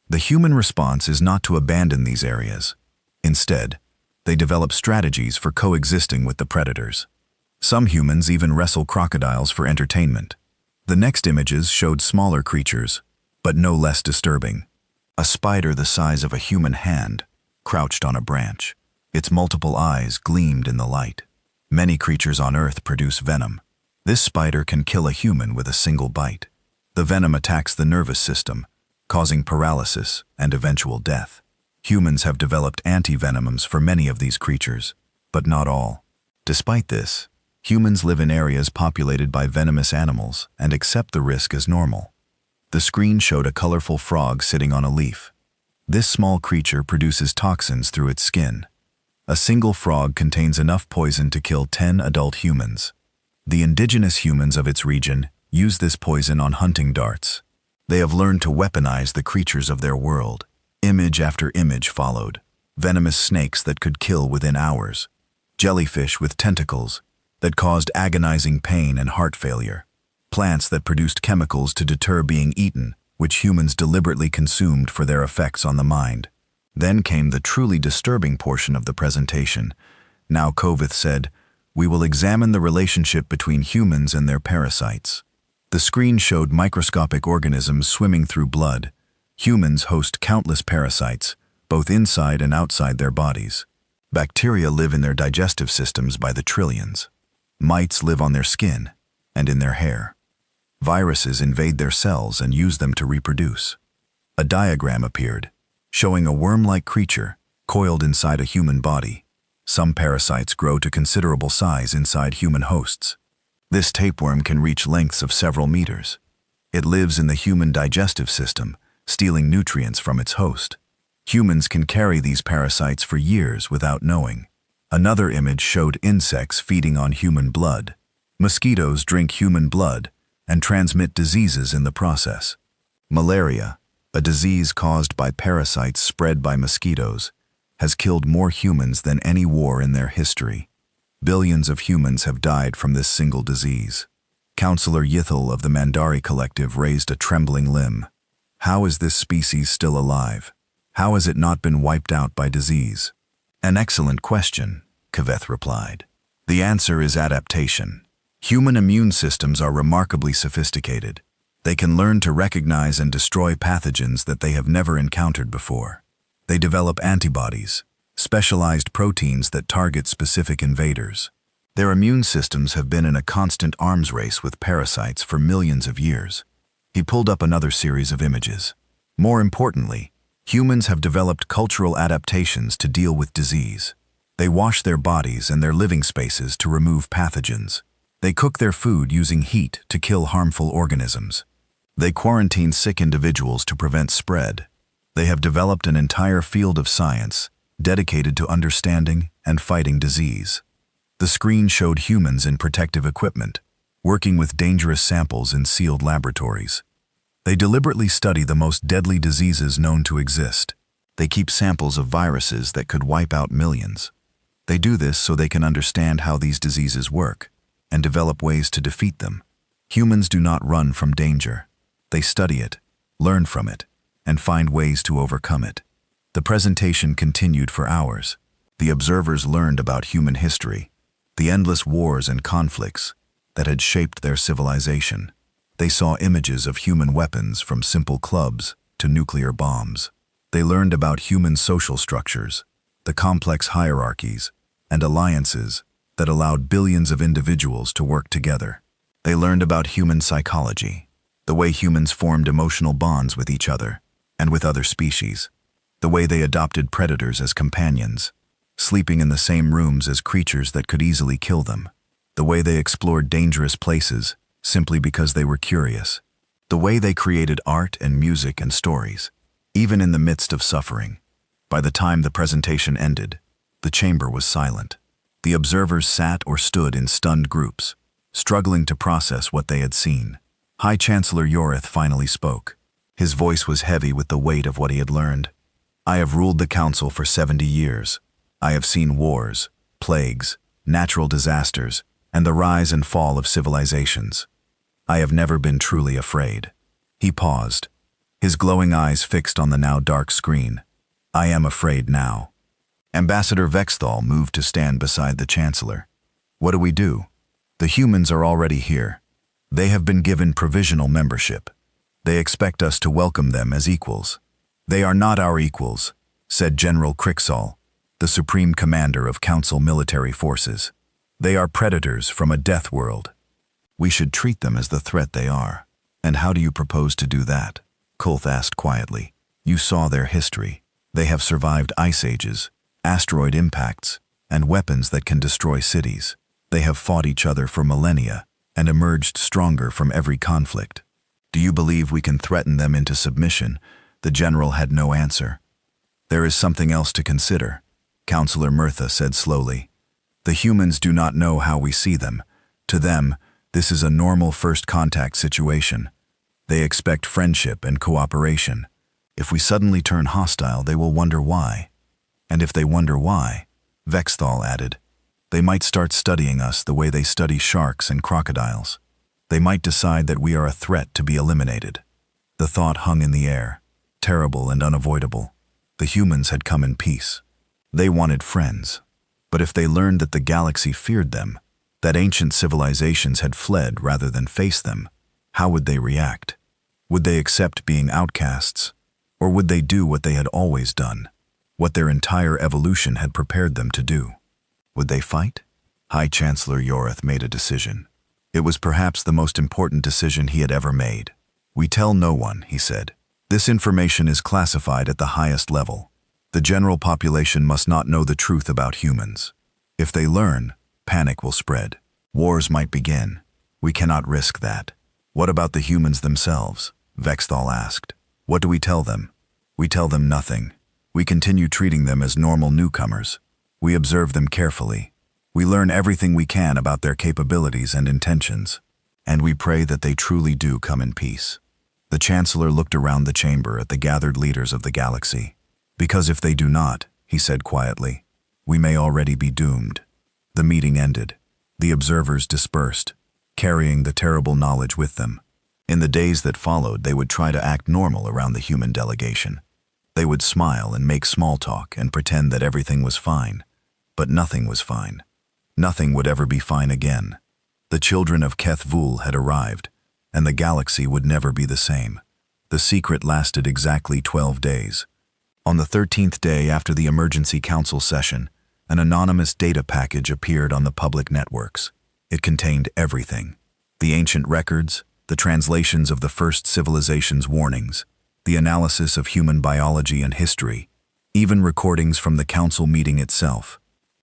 The human response is not to abandon these areas. Instead, they develop strategies for coexisting with the predators. Some humans even wrestle crocodiles for entertainment. The next images showed smaller creatures, but no less disturbing. A spider the size of a human hand crouched on a branch. Its multiple eyes gleamed in the light. Many creatures on Earth produce venom. This spider can kill a human with a single bite. The venom attacks the nervous system, causing paralysis and eventual death. Humans have developed anti-venoms for many of these creatures, but not all. Despite this, humans live in areas populated by venomous animals and accept the risk as normal. The screen showed a colorful frog sitting on a leaf. This small creature produces toxins through its skin. A single frog contains enough poison to kill 10 adult humans. The indigenous humans of its region use this poison on hunting darts. They have learned to weaponize the creatures of their world. Image after image followed. Venomous snakes that could kill within hours. Jellyfish with tentacles that caused agonizing pain and heart failure. Plants that produced chemicals to deter being eaten, which humans deliberately consumed for their effects on the mind. Then came the truly disturbing portion of the presentation. Now Kovith said, "We will examine the relationship between humans and their parasites." The screen showed microscopic organisms swimming through blood. Humans host countless parasites, both inside and outside their bodies. Bacteria live in their digestive systems by the trillions. Mites live on their skin and in their hair. Viruses invade their cells and use them to reproduce. A diagram appeared, showing a worm-like creature coiled inside a human body. Some parasites grow to considerable size inside human hosts. This tapeworm can reach lengths of several meters. It lives in the human digestive system, stealing nutrients from its host. Humans can carry these parasites for years without knowing. Another image showed insects feeding on human blood. Mosquitoes drink human blood and transmit diseases in the process. Malaria, a disease caused by parasites spread by mosquitoes, has killed more humans than any war in their history. Billions of humans have died from this single disease. Counselor Yithel of the Mandari Collective raised a trembling limb. How is this species still alive? How has it not been wiped out by disease? An excellent question, Kaveth replied. The answer is adaptation. Human immune systems are remarkably sophisticated. They can learn to recognize and destroy pathogens that they have never encountered before. They develop antibodies, specialized proteins that target specific invaders. Their immune systems have been in a constant arms race with parasites for millions of years. He pulled up another series of images. More importantly, humans have developed cultural adaptations to deal with disease. They wash their bodies and their living spaces to remove pathogens. They cook their food using heat to kill harmful organisms. They quarantine sick individuals to prevent spread. They have developed an entire field of science dedicated to understanding and fighting disease. The screen showed humans in protective equipment, working with dangerous samples in sealed laboratories. They deliberately study the most deadly diseases known to exist. They keep samples of viruses that could wipe out millions. They do this so they can understand how these diseases work and develop ways to defeat them. Humans do not run from danger. They study it, learn from it, and find ways to overcome it. The presentation continued for hours. The observers learned about human history, the endless wars and conflicts that had shaped their civilization. They saw images of human weapons from simple clubs to nuclear bombs. They learned about human social structures, the complex hierarchies and alliances that allowed billions of individuals to work together. They learned about human psychology, the way humans formed emotional bonds with each other and with other species, the way they adopted predators as companions, sleeping in the same rooms as creatures that could easily kill them, the way they explored dangerous places simply because they were curious, the way they created art and music and stories, even in the midst of suffering. By the time the presentation ended, the chamber was silent. The observers sat or stood in stunned groups, struggling to process what they had seen. High Chancellor Yorith finally spoke. His voice was heavy with the weight of what he had learned. I have ruled the Council for 70 years. I have seen wars, plagues, natural disasters, and the rise and fall of civilizations. I have never been truly afraid. He paused, his glowing eyes fixed on the now dark screen. I am afraid now. Ambassador Vexthal moved to stand beside the Chancellor. What do we do? The humans are already here. They have been given provisional membership. They expect us to welcome them as equals. They are not our equals, said General Krixall, the Supreme Commander of Council Military Forces. They are predators from a death world. We should treat them as the threat they are. And how do you propose to do that? Kulth asked quietly. You saw their history. They have survived ice ages, asteroid impacts, and weapons that can destroy cities. They have fought each other for millennia and emerged stronger from every conflict. Do you believe we can threaten them into submission? The general had no answer. There is something else to consider, Counselor Mirtha said slowly. The humans do not know how we see them. To them, this is a normal first contact situation. They expect friendship and cooperation. If we suddenly turn hostile, they will wonder why. And if they wonder why, Vexthal added, they might start studying us the way they study sharks and crocodiles. They might decide that we are a threat to be eliminated. The thought hung in the air, terrible and unavoidable. The humans had come in peace. They wanted friends. But if they learned that the galaxy feared them, that ancient civilizations had fled rather than face them, how would they react? Would they accept being outcasts? Or would they do what they had always done, what their entire evolution had prepared them to do? Would they fight? High Chancellor Yorith made a decision. It was perhaps the most important decision he had ever made. We tell no one, he said. This information is classified at the highest level. The general population must not know the truth about humans. If they learn, panic will spread. Wars might begin. We cannot risk that. What about the humans themselves? Vexthal asked. What do we tell them? We tell them nothing. We continue treating them as normal newcomers. We observe them carefully. We learn everything we can about their capabilities and intentions. And we pray that they truly do come in peace. The Chancellor looked around the chamber at the gathered leaders of the galaxy. Because if they do not, he said quietly, we may already be doomed. The meeting ended. The observers dispersed, carrying the terrible knowledge with them. In the days that followed, they would try to act normal around the human delegation. They would smile and make small talk and pretend that everything was fine. But nothing was fine. Nothing would ever be fine again. The children of Keth Vul had arrived, and the galaxy would never be the same. The secret lasted exactly 12 days. On the 13th day after the emergency council session, an anonymous data package appeared on the public networks. It contained everything: the ancient records, the translations of the first civilization's warnings, the analysis of human biology and history, even recordings from the council meeting itself.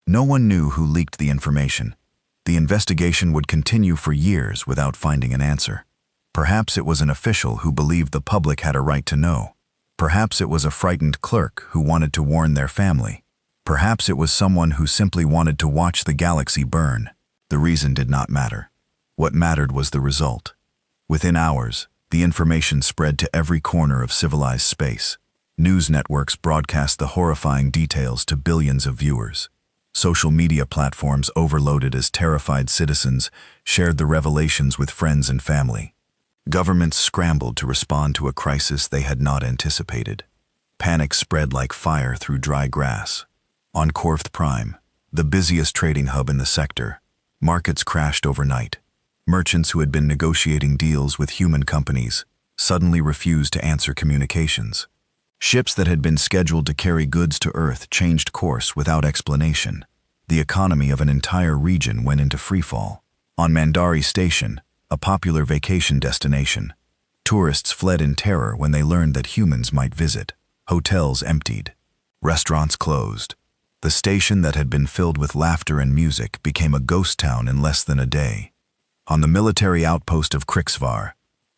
No one knew who leaked the information. The investigation would continue for years without finding an answer. Perhaps it was an official who believed the public had a right to know. Perhaps it was a frightened clerk who wanted to warn their family. Perhaps it was someone who simply wanted to watch the galaxy burn. The reason did not matter. What mattered was the result. Within hours, the information spread to every corner of civilized space. News networks broadcast the horrifying details to billions of viewers. Social media platforms overloaded as terrified citizens shared the revelations with friends and family. Governments scrambled to respond to a crisis they had not anticipated. Panic spread like fire through dry grass. On Korth Prime, the busiest trading hub in the sector, markets crashed overnight. Merchants who had been negotiating deals with human companies suddenly refused to answer communications. Ships that had been scheduled to carry goods to Earth changed course without explanation. The economy of an entire region went into freefall. On Mandari Station, a popular vacation destination, tourists fled in terror when they learned that humans might visit. Hotels emptied. Restaurants closed. The station that had been filled with laughter and music became a ghost town in less than a day. On the military outpost of Krixvar,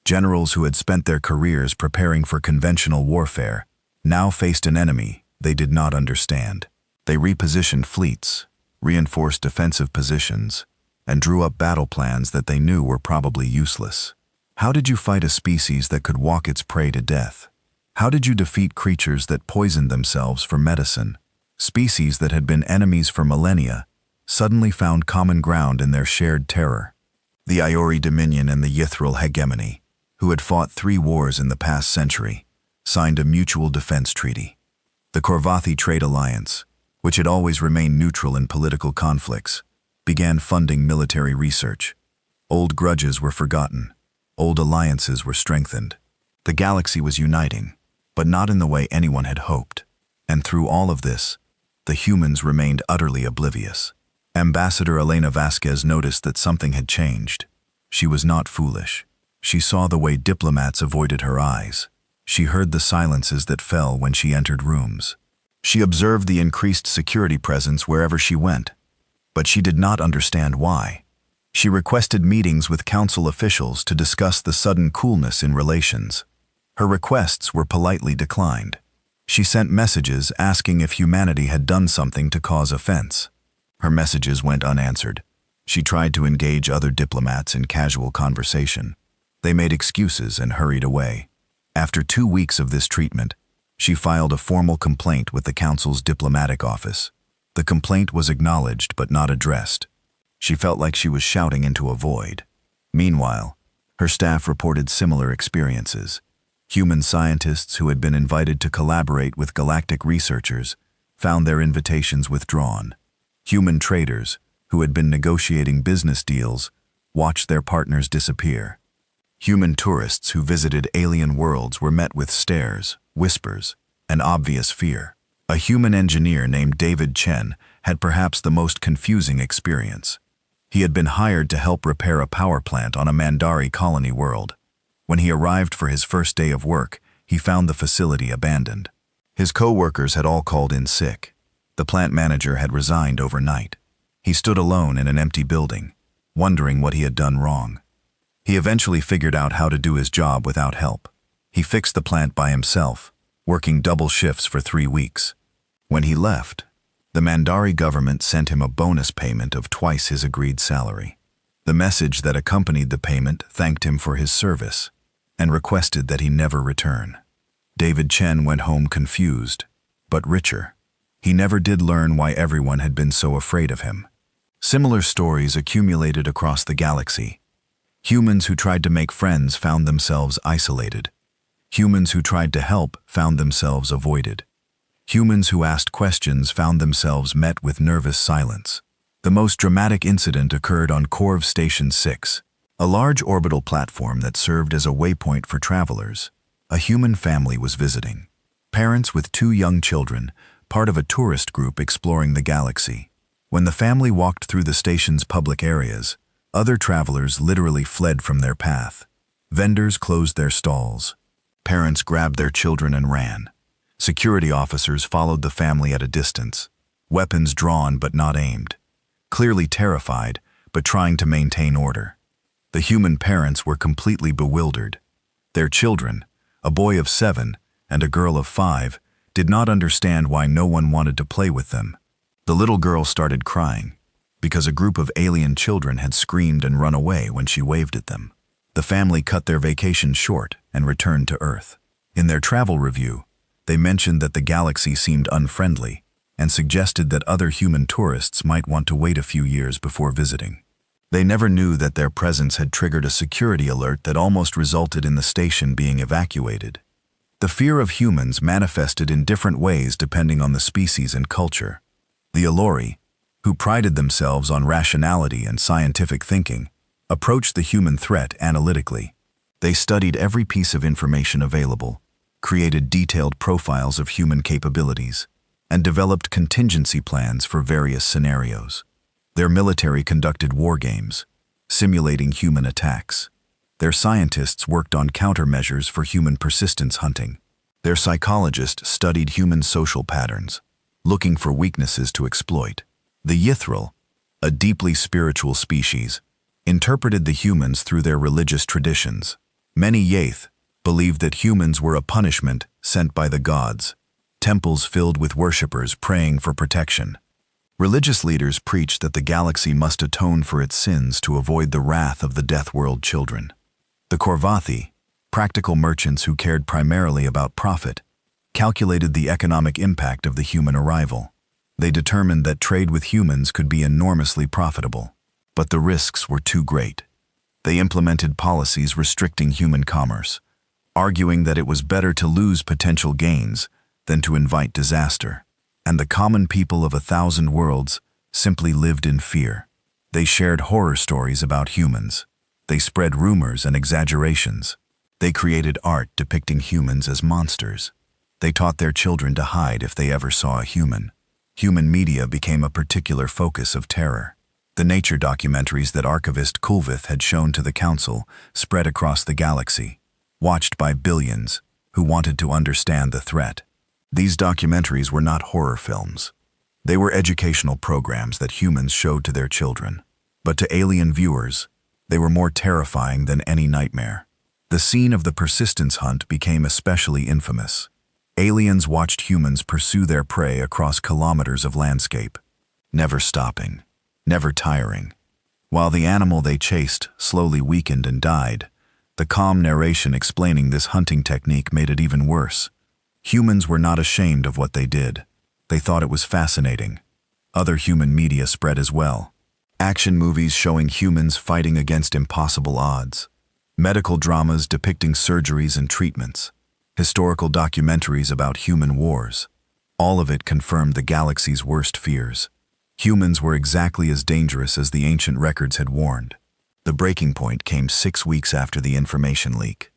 generals who had spent their careers preparing for conventional warfare now faced an enemy they did not understand. They repositioned fleets, reinforced defensive positions, and drew up battle plans that they knew were probably useless. How did you fight a species that could walk its prey to death? How did you defeat creatures that poisoned themselves for medicine? Species that had been enemies for millennia suddenly found common ground in their shared terror. The Iori Dominion and the Yithril Hegemony, who had fought 3 wars in the past century, signed a mutual defense treaty. The Korvathi Trade Alliance, which had always remained neutral in political conflicts, began funding military research. Old grudges were forgotten. Old alliances were strengthened. The galaxy was uniting, but not in the way anyone had hoped. And through all of this, the humans remained utterly oblivious. Ambassador Elena Vasquez noticed that something had changed. She was not foolish. She saw the way diplomats avoided her eyes. She heard the silences that fell when she entered rooms. She observed the increased security presence wherever she went, but she did not understand why. She requested meetings with council officials to discuss the sudden coolness in relations. Her requests were politely declined. She sent messages asking if humanity had done something to cause offense. Her messages went unanswered. She tried to engage other diplomats in casual conversation. They made excuses and hurried away. After 2 weeks of this treatment, she filed a formal complaint with the council's diplomatic office. The complaint was acknowledged but not addressed. She felt like she was shouting into a void. Meanwhile, her staff reported similar experiences. Human scientists who had been invited to collaborate with galactic researchers found their invitations withdrawn. Human traders who had been negotiating business deals watched their partners disappear. Human tourists who visited alien worlds were met with stares, whispers, and obvious fear. A human engineer named David Chen had perhaps the most confusing experience. He had been hired to help repair a power plant on a Mandari colony world. When he arrived for his first day of work, he found the facility abandoned. His co-workers had all called in sick. The plant manager had resigned overnight. He stood alone in an empty building, wondering what he had done wrong. He eventually figured out how to do his job without help. He fixed the plant by himself, working double shifts for 3 weeks. When he left, the Mandari government sent him a bonus payment of twice his agreed salary. The message that accompanied the payment thanked him for his service and requested that he never return. David Chen went home confused, but richer. He never did learn why everyone had been so afraid of him. Similar stories accumulated across the galaxy. Humans who tried to make friends found themselves isolated. Humans who tried to help found themselves avoided. Humans who asked questions found themselves met with nervous silence. The most dramatic incident occurred on Corv Station 6, a large orbital platform that served as a waypoint for travelers. A human family was visiting. Parents with 2 young children, part of a tourist group exploring the galaxy. When the family walked through the station's public areas, other travelers literally fled from their path. Vendors closed their stalls. Parents grabbed their children and ran. Security officers followed the family at a distance, weapons drawn but not aimed, clearly terrified but trying to maintain order. The human parents were completely bewildered. Their children, a boy of 7 and a girl of 5, did not understand why no one wanted to play with them. The little girl started crying because a group of alien children had screamed and run away when she waved at them. The family cut their vacation short and returned to Earth. In their travel review, they mentioned that the galaxy seemed unfriendly and suggested that other human tourists might want to wait a few years before visiting. They never knew that their presence had triggered a security alert that almost resulted in the station being evacuated. The fear of humans manifested in different ways depending on the species and culture. The Alori, who prided themselves on rationality and scientific thinking, approached the human threat analytically. They studied every piece of information available, created detailed profiles of human capabilities, and developed contingency plans for various scenarios. Their military conducted war games, simulating human attacks. Their scientists worked on countermeasures for human persistence hunting. Their psychologists studied human social patterns, looking for weaknesses to exploit. The Yithril, a deeply spiritual species, interpreted the humans through their religious traditions. Many Yath believed that humans were a punishment sent by the gods, temples filled with worshippers praying for protection. Religious leaders preached that the galaxy must atone for its sins to avoid the wrath of the Death World children. The Korvathi, practical merchants who cared primarily about profit, calculated the economic impact of the human arrival. They determined that trade with humans could be enormously profitable, but the risks were too great. They implemented policies restricting human commerce, arguing that it was better to lose potential gains than to invite disaster. And the common people of 1,000 worlds simply lived in fear. They shared horror stories about humans. They spread rumors and exaggerations. They created art depicting humans as monsters. They taught their children to hide if they ever saw a human. Human media became a particular focus of terror. The nature documentaries that archivist Kulvith had shown to the Council spread across the galaxy, watched by billions who wanted to understand the threat. These documentaries were not horror films. They were educational programs that humans showed to their children. But to alien viewers, they were more terrifying than any nightmare. The scene of the persistence hunt became especially infamous. Aliens watched humans pursue their prey across kilometers of landscape, never stopping, never tiring. While the animal they chased slowly weakened and died, the calm narration explaining this hunting technique made it even worse. Humans were not ashamed of what they did. They thought it was fascinating. Other human media spread as well. Action movies showing humans fighting against impossible odds. Medical dramas depicting surgeries and treatments. Historical documentaries about human wars. All of it confirmed the galaxy's worst fears. Humans were exactly as dangerous as the ancient records had warned. The breaking point came 6 weeks after the information leak.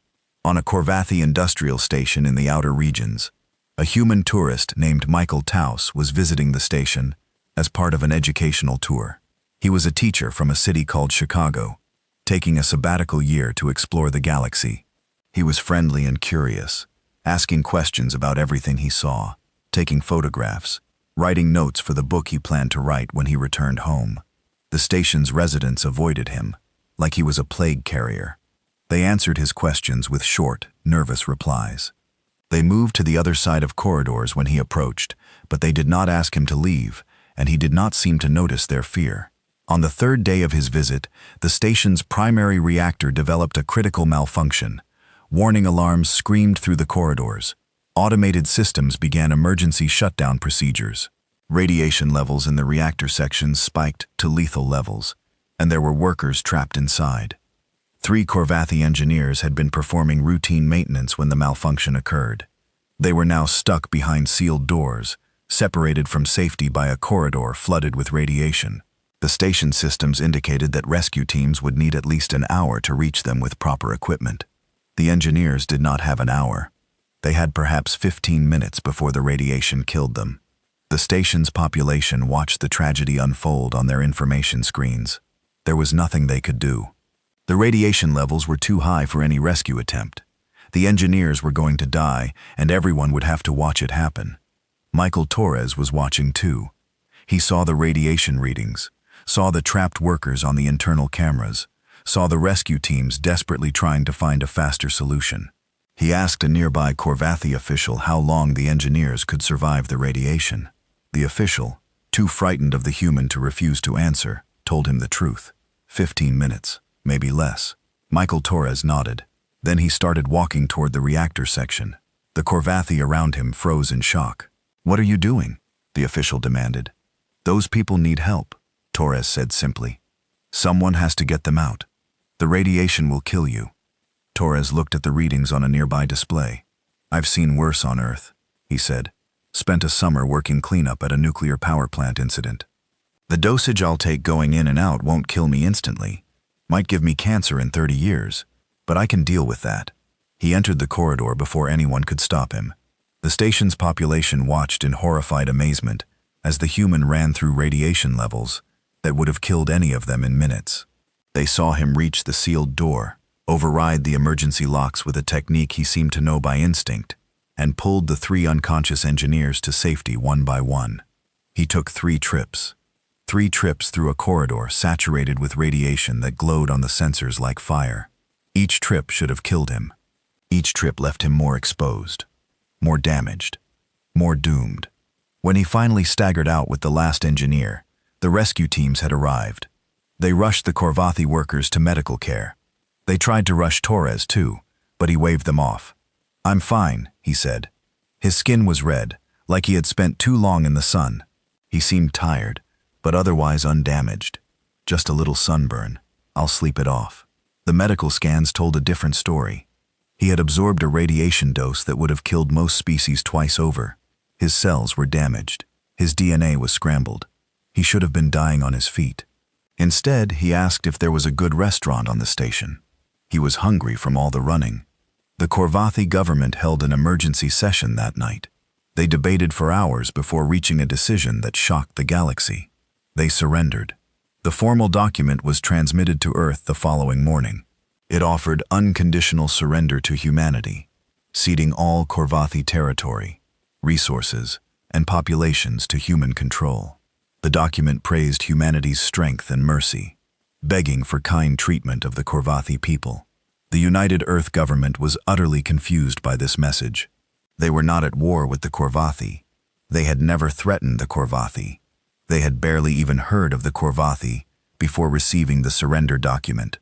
On a Korvathi industrial station in the outer regions, a human tourist named Michael Taus was visiting the station as part of an educational tour. He was a teacher from a city called Chicago, taking a sabbatical year to explore the galaxy. He was friendly and curious, asking questions about everything he saw, taking photographs, writing notes for the book he planned to write when he returned home. The station's residents avoided him, like he was a plague carrier. They answered his questions with short, nervous replies. They moved to the other side of corridors when he approached, but they did not ask him to leave, and he did not seem to notice their fear. On the 3rd day of his visit, the station's primary reactor developed a critical malfunction. Warning alarms screamed through the corridors. Automated systems began emergency shutdown procedures. Radiation levels in the reactor sections spiked to lethal levels, and there were workers trapped inside. 3 Corvathi engineers had been performing routine maintenance when the malfunction occurred. They were now stuck behind sealed doors, separated from safety by a corridor flooded with radiation. The station systems indicated that rescue teams would need at least an hour to reach them with proper equipment. The engineers did not have an hour. They had perhaps 15 minutes before the radiation killed them. The station's population watched the tragedy unfold on their information screens. There was nothing they could do. The radiation levels were too high for any rescue attempt. The engineers were going to die, and everyone would have to watch it happen. Michael Torres was watching too. He saw the radiation readings, saw the trapped workers on the internal cameras, saw the rescue teams desperately trying to find a faster solution. He asked a nearby Corvathi official how long the engineers could survive the radiation. The official, too frightened of the human to refuse to answer, told him the truth. 15 minutes, maybe less. Michael Torres nodded. Then he started walking toward the reactor section. The Corvathi around him froze in shock. "What are you doing?" the official demanded. "Those people need help," Torres said simply. "Someone has to get them out. The radiation will kill you." Torres looked at the readings on a nearby display. "I've seen worse on Earth," he said. "Spent a summer working cleanup at a nuclear power plant incident. The dosage I'll take going in and out won't kill me instantly. Might give me cancer in 30 years, but I can deal with that." He entered the corridor before anyone could stop him. The station's population watched in horrified amazement as the human ran through radiation levels that would have killed any of them in minutes. They saw him reach the sealed door, override the emergency locks with a technique he seemed to know by instinct, and pulled the 3 unconscious engineers to safety one by one. He took 3 trips. 3 trips through a corridor saturated with radiation that glowed on the sensors like fire. Each trip should have killed him. Each trip left him more exposed, more damaged, more doomed. When he finally staggered out with the last engineer, the rescue teams had arrived. They rushed the Corvathi workers to medical care. They tried to rush Torres too, but he waved them off. "I'm fine," he said. His skin was red, like he had spent too long in the sun. He seemed tired, but otherwise undamaged. "Just a little sunburn. I'll sleep it off." The medical scans told a different story. He had absorbed a radiation dose that would have killed most species twice over. His cells were damaged. His DNA was scrambled. He should have been dying on his feet. Instead, he asked if there was a good restaurant on the station. He was hungry from all the running. The Corvathi government held an emergency session that night. They debated for hours before reaching a decision that shocked the galaxy. They surrendered. The formal document was transmitted to Earth the following morning. It offered unconditional surrender to humanity, ceding all Corvathi territory, resources, and populations to human control. The document praised humanity's strength and mercy, begging for kind treatment of the Corvathi people. The United Earth government was utterly confused by this message. They were not at war with the Corvathi. They had never threatened the Corvathi. They had barely even heard of the Corvathi before receiving the surrender document.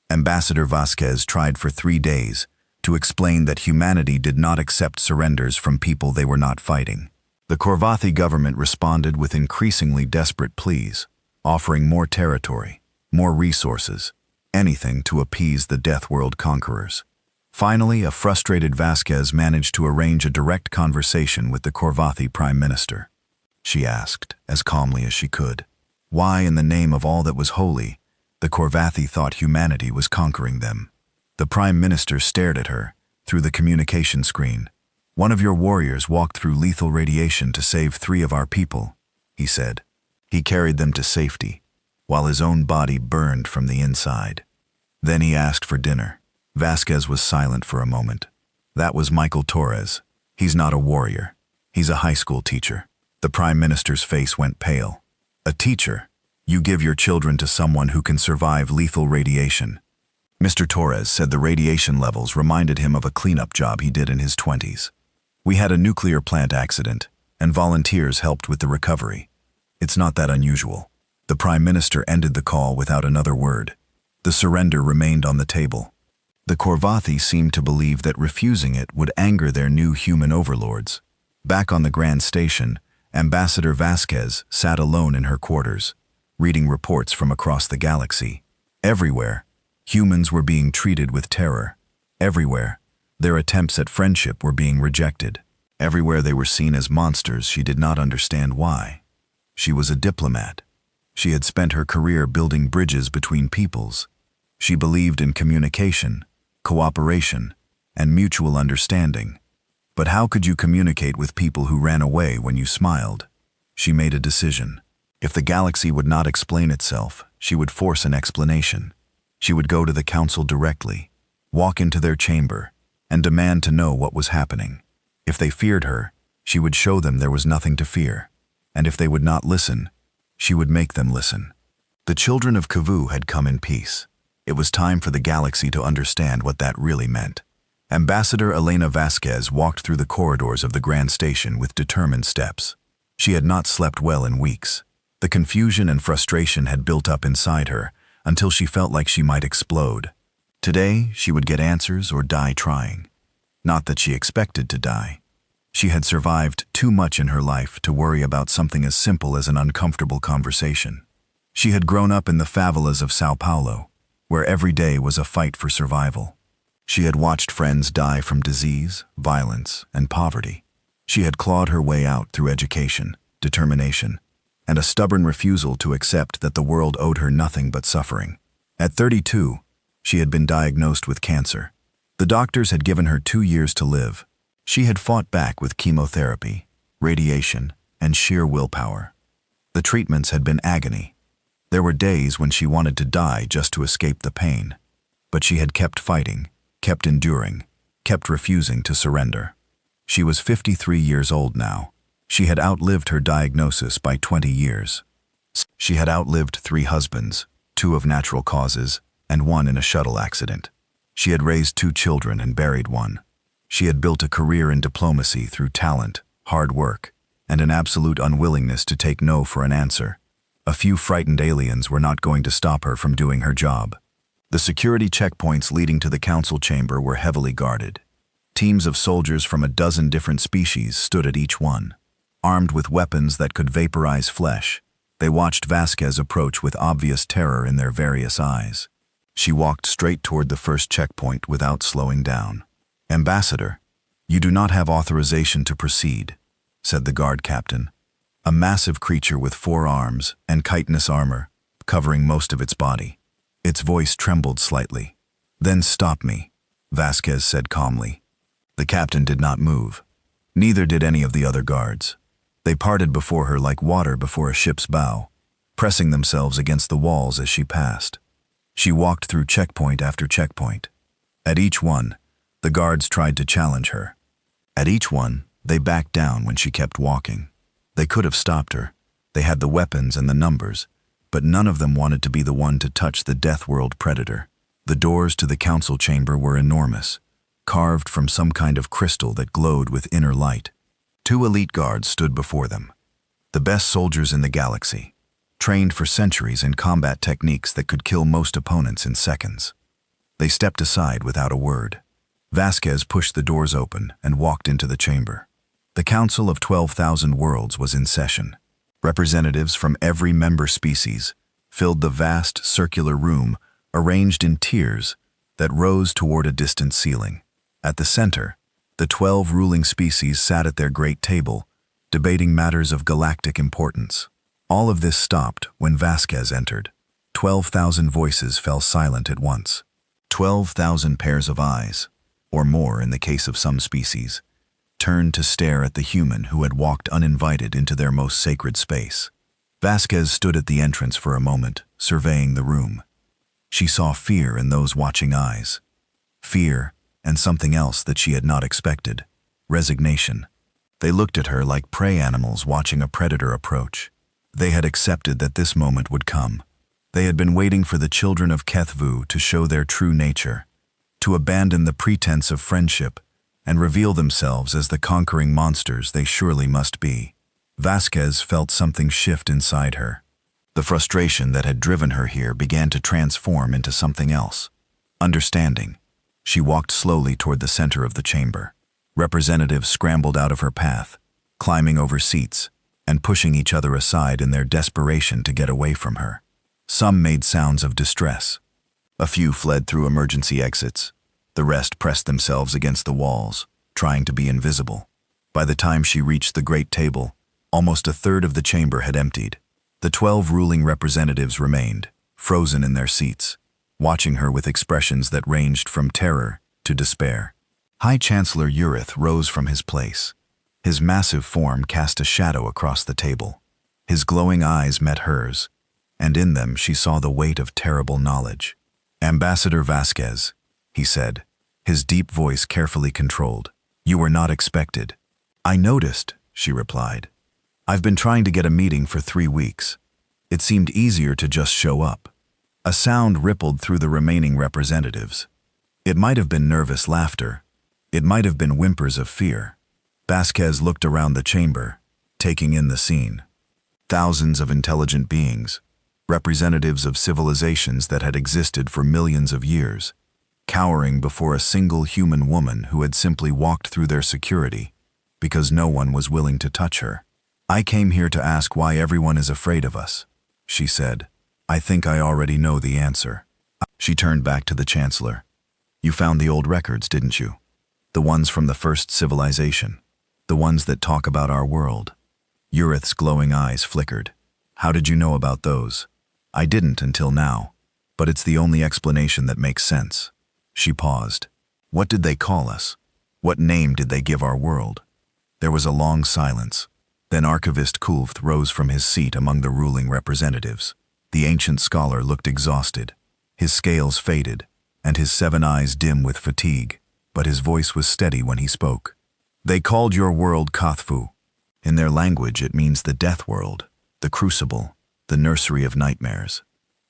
Ambassador Vasquez tried for 3 days to explain that humanity did not accept surrenders from people they were not fighting. The Corvathi government responded with increasingly desperate pleas, offering more territory, more resources, anything to appease the Death World conquerors. Finally, a frustrated Vasquez managed to arrange a direct conversation with the Corvathi Prime Minister. She asked, as calmly as she could, why in the name of all that was holy, the Corvathi thought humanity was conquering them. The Prime Minister stared at her through the communication screen. "One of your warriors walked through lethal radiation to save 3 of our people," he said. "He carried them to safety, while his own body burned from the inside." Then he asked for dinner. Vasquez was silent for a moment. "That was Michael Torres. He's not a warrior. He's a high school teacher." The Prime Minister's face went pale. "A teacher? You give your children to someone who can survive lethal radiation." Mr. Torres said the radiation levels reminded him of a cleanup job he did in his 20s. "We had a nuclear plant accident, and volunteers helped with the recovery. It's not that unusual." The Prime Minister ended the call without another word. The surrender remained on the table. The Corvathi seemed to believe that refusing it would anger their new human overlords. Back on the Grand Station, Ambassador Vasquez sat alone in her quarters, reading reports from across the galaxy. Everywhere, Humans were being treated with terror. Everywhere, their attempts at friendship were being rejected. Everywhere they were seen as monsters. She did not understand why. She was a diplomat. She had spent her career building bridges between peoples. She believed in communication, cooperation, and mutual understanding. But how could you communicate with people who ran away when you smiled? She made a decision. If the galaxy would not explain itself, she would force an explanation. She would go to the council directly, walk into their chamber, and demand to know what was happening. If they feared her, she would show them there was nothing to fear. And if they would not listen, she would make them listen. The children of Kavu had come in peace. It was time for the galaxy to understand what that really meant. Ambassador Elena Vasquez walked through the corridors of the Grand Station with determined steps. She had not slept well in weeks. The confusion and frustration had built up inside her until she felt like she might explode. Today, she would get answers or die trying. Not that she expected to die. She had survived too much in her life to worry about something as simple as an uncomfortable conversation. She had grown up in the favelas of Sao Paulo, where every day was a fight for survival. She had watched friends die from disease, violence, and poverty. She had clawed her way out through education, determination, and a stubborn refusal to accept that the world owed her nothing but suffering. At 32, she had been diagnosed with cancer. The doctors had given her 2 years to live. She had fought back with chemotherapy, radiation, and sheer willpower. The treatments had been agony. There were days when she wanted to die just to escape the pain. But she had kept fighting, kept enduring, kept refusing to surrender. She was 53 years old now. She had outlived her diagnosis by 20 years. She had outlived 3 husbands, 2 of natural causes, and 1 in a shuttle accident. She had raised 2 children and buried 1. She had built a career in diplomacy through talent, hard work, and an absolute unwillingness to take no for an answer. A few frightened aliens were not going to stop her from doing her job. The security checkpoints leading to the council chamber were heavily guarded. Teams of soldiers from a dozen different species stood at each one. Armed with weapons that could vaporize flesh, they watched Vasquez approach with obvious terror in their various eyes. She walked straight toward the first checkpoint without slowing down. "Ambassador, you do not have authorization to proceed," said the guard captain, a massive creature with 4 arms and chitinous armor, covering most of its body. Its voice trembled slightly. "Then stop me," Vasquez said calmly. The captain did not move. Neither did any of the other guards. They parted before her like water before a ship's bow, pressing themselves against the walls as she passed. She walked through checkpoint after checkpoint. At each one, the guards tried to challenge her. At each one, they backed down when she kept walking. They could have stopped her. They had the weapons and the numbers, but none of them wanted to be the one to touch the Death World predator. The doors to the council chamber were enormous, carved from some kind of crystal that glowed with inner light. 2 elite guards stood before them, the best soldiers in the galaxy, trained for centuries in combat techniques that could kill most opponents in seconds. They stepped aside without a word. Vasquez pushed the doors open and walked into the chamber. The Council of 12,000 Worlds was in session. Representatives from every member species filled the vast circular room arranged in tiers that rose toward a distant ceiling. At the center, the 12 ruling species sat at their great table, debating matters of galactic importance. All of this stopped when Vasquez entered. 12,000 voices fell silent at once. 12,000 pairs of eyes, or more in the case of some species, turned to stare at the human who had walked uninvited into their most sacred space. Vasquez stood at the entrance for a moment, surveying the room. She saw fear in those watching eyes. Fear and something else that she had not expected, resignation. They looked at her like prey animals watching a predator approach. They had accepted that this moment would come. They had been waiting for the children of Kethvu to show their true nature, to abandon the pretense of friendship and reveal themselves as the conquering monsters they surely must be. Vasquez felt something shift inside her. The frustration that had driven her here began to transform into something else. Understanding. She walked slowly toward the center of the chamber. Representatives scrambled out of her path, climbing over seats and pushing each other aside in their desperation to get away from her. Some made sounds of distress. A few fled through emergency exits. The rest pressed themselves against the walls, trying to be invisible. By the time she reached the great table, almost a third of the chamber had emptied. The 12 ruling representatives remained, frozen in their seats, watching her with expressions that ranged from terror to despair. High Chancellor Urith rose from his place. His massive form cast a shadow across the table. His glowing eyes met hers, and in them she saw the weight of terrible knowledge. "Ambassador Vasquez," he said, his deep voice carefully controlled. "You were not expected." "I noticed," she replied. "I've been trying to get a meeting for 3 weeks. It seemed easier to just show up." A sound rippled through the remaining representatives. It might have been nervous laughter. It might have been whimpers of fear. Vasquez looked around the chamber, taking in the scene. Thousands of intelligent beings, representatives of civilizations that had existed for millions of years, cowering before a single human woman who had simply walked through their security because no one was willing to touch her. "I came here to ask why everyone is afraid of us," she said. "I think I already know the answer." She turned back to the Chancellor. "You found the old records, didn't you? The ones from the first civilization. The ones that talk about our world." Urith's glowing eyes flickered. "How did you know about those?" "I didn't until now, but it's the only explanation that makes sense." She paused. "What did they call us? What name did they give our world?" There was a long silence. Then Archivist Kulft rose from his seat among the ruling representatives. The ancient scholar looked exhausted. His scales faded, and his 7 eyes dim with fatigue, but his voice was steady when he spoke. "They called your world Kathfu. In their language it means the death world, the crucible, the nursery of nightmares."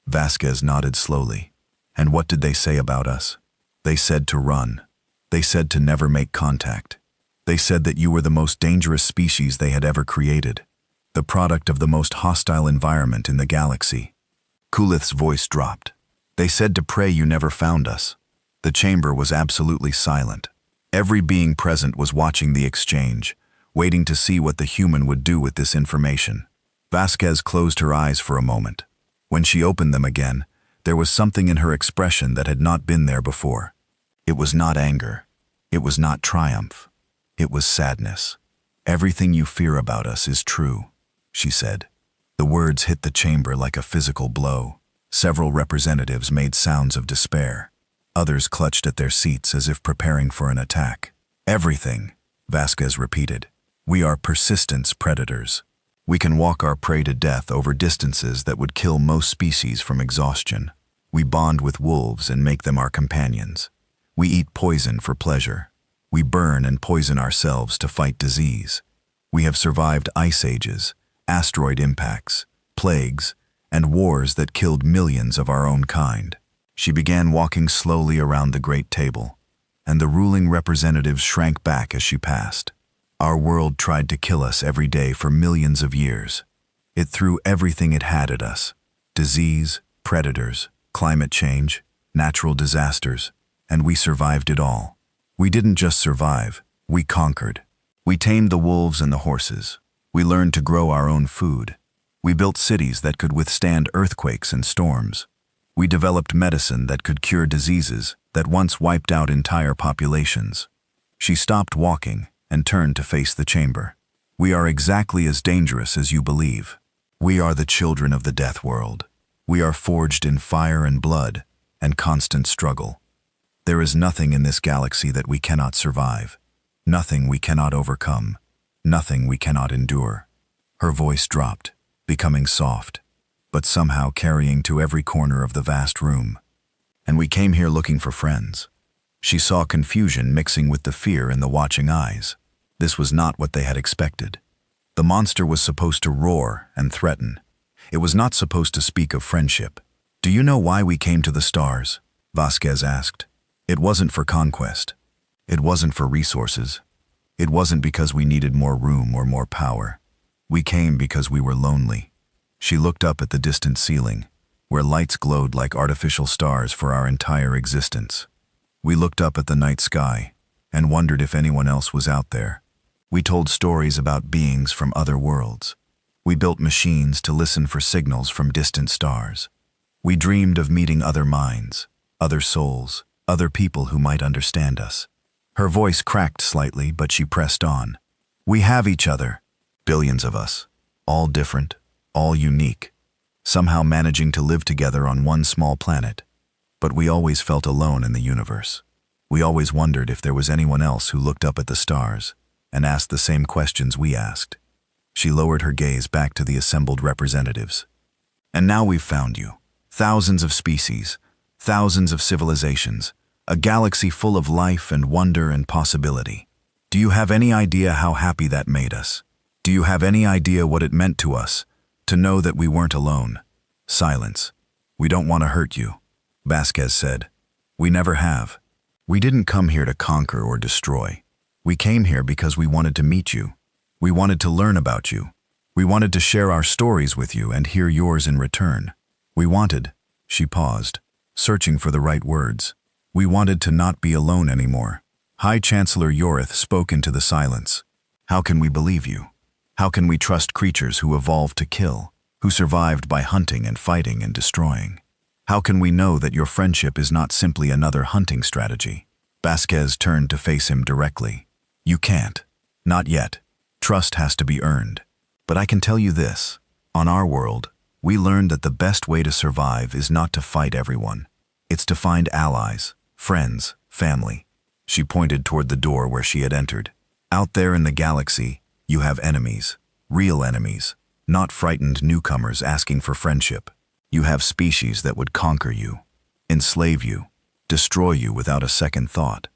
Vasquez nodded slowly. "And what did they say about us?" "They said to run. They said to never make contact. They said that you were the most dangerous species they had ever created, the product of the most hostile environment in the galaxy." Kulith's voice dropped. "They said to pray you never found us." The chamber was absolutely silent. Every being present was watching the exchange, waiting to see what the human would do with this information. Vasquez closed her eyes for a moment. When she opened them again, there was something in her expression that had not been there before. It was not anger. It was not triumph. It was sadness. "Everything you fear about us is true," she said. The words hit the chamber like a physical blow. Several representatives made sounds of despair. Others clutched at their seats as if preparing for an attack. "Everything," Vasquez repeated. "We are persistence predators. We can walk our prey to death over distances that would kill most species from exhaustion. We bond with wolves and make them our companions. We eat poison for pleasure. We burn and poison ourselves to fight disease. We have survived ice ages, asteroid impacts, plagues, and wars that killed millions of our own kind." She began walking slowly around the great table, and the ruling representatives shrank back as she passed. "Our world tried to kill us every day for millions of years. It threw everything it had at us: disease, predators, climate change, natural disasters, and we survived it all. We didn't just survive, we conquered. We tamed the wolves and the horses. We learned to grow our own food. We built cities that could withstand earthquakes and storms. We developed medicine that could cure diseases that once wiped out entire populations." She stopped walking and turned to face the chamber. "We are exactly as dangerous as you believe. We are the children of the death world. We are forged in fire and blood and constant struggle. There is nothing in this galaxy that we cannot survive, nothing we cannot overcome, nothing we cannot endure." Her voice dropped, becoming soft, but somehow carrying to every corner of the vast room. "And we came here looking for friends." She saw confusion mixing with the fear in the watching eyes. This was not what they had expected. The monster was supposed to roar and threaten. It was not supposed to speak of friendship. "Do you know why we came to the stars?" Vasquez asked. "It wasn't for conquest. It wasn't for resources. It wasn't because we needed more room or more power. We came because we were lonely." She looked up at the distant ceiling, where lights glowed like artificial stars for our entire existence. We looked up at the night sky and wondered if anyone else was out there. We told stories about beings from other worlds. We built machines to listen for signals from distant stars. We dreamed of meeting other minds, other souls, other people who might understand us. Her voice cracked slightly, but she pressed on. We have each other, billions of us, all different, all unique, somehow managing to live together on one small planet. But we always felt alone in the universe. We always wondered if there was anyone else who looked up at the stars and asked the same questions we asked. She lowered her gaze back to the assembled representatives. And now we've found you. Thousands of species, thousands of civilizations, a galaxy full of life and wonder and possibility. Do you have any idea how happy that made us? Do you have any idea what it meant to us, to know that we weren't alone? Silence. We don't want to hurt you, Vasquez said. We never have. We didn't come here to conquer or destroy. We came here because we wanted to meet you. We wanted to learn about you. We wanted to share our stories with you and hear yours in return. We wanted, she paused, searching for the right words. We wanted to not be alone anymore. High Chancellor Yorith spoke into the silence. How can we believe you? How can we trust creatures who evolved to kill, who survived by hunting and fighting and destroying? How can we know that your friendship is not simply another hunting strategy? Vasquez turned to face him directly. You can't. Not yet. Trust has to be earned. But I can tell you this. On our world, we learned that the best way to survive is not to fight everyone. It's to find allies, friends, family. She pointed toward the door where she had entered. Out there in the galaxy, you have enemies, real enemies, not frightened newcomers asking for friendship. You have species that would conquer you, enslave you, destroy you without a second thought.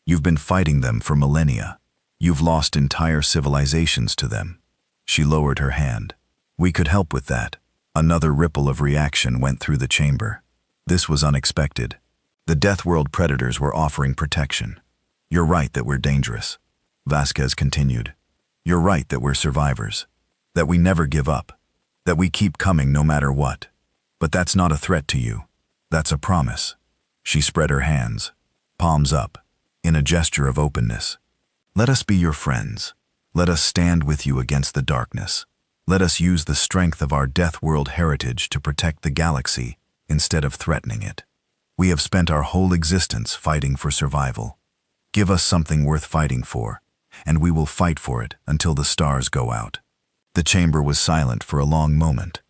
You've been fighting them for millennia. You've lost entire civilizations to them. She lowered her hand. We could help with that. Another ripple of reaction went through the chamber. This was unexpected. The Death World predators were offering protection. You're right that we're dangerous, Vasquez continued. You're right that we're survivors, that we never give up, that we keep coming no matter what. But that's not a threat to you. That's a promise. She spread her hands, palms up, in a gesture of openness. Let us be your friends. Let us stand with you against the darkness. Let us use the strength of our Death World heritage to protect the galaxy instead of threatening it. We have spent our whole existence fighting for survival. Give us something worth fighting for, and we will fight for it until the stars go out. The chamber was silent for a long moment.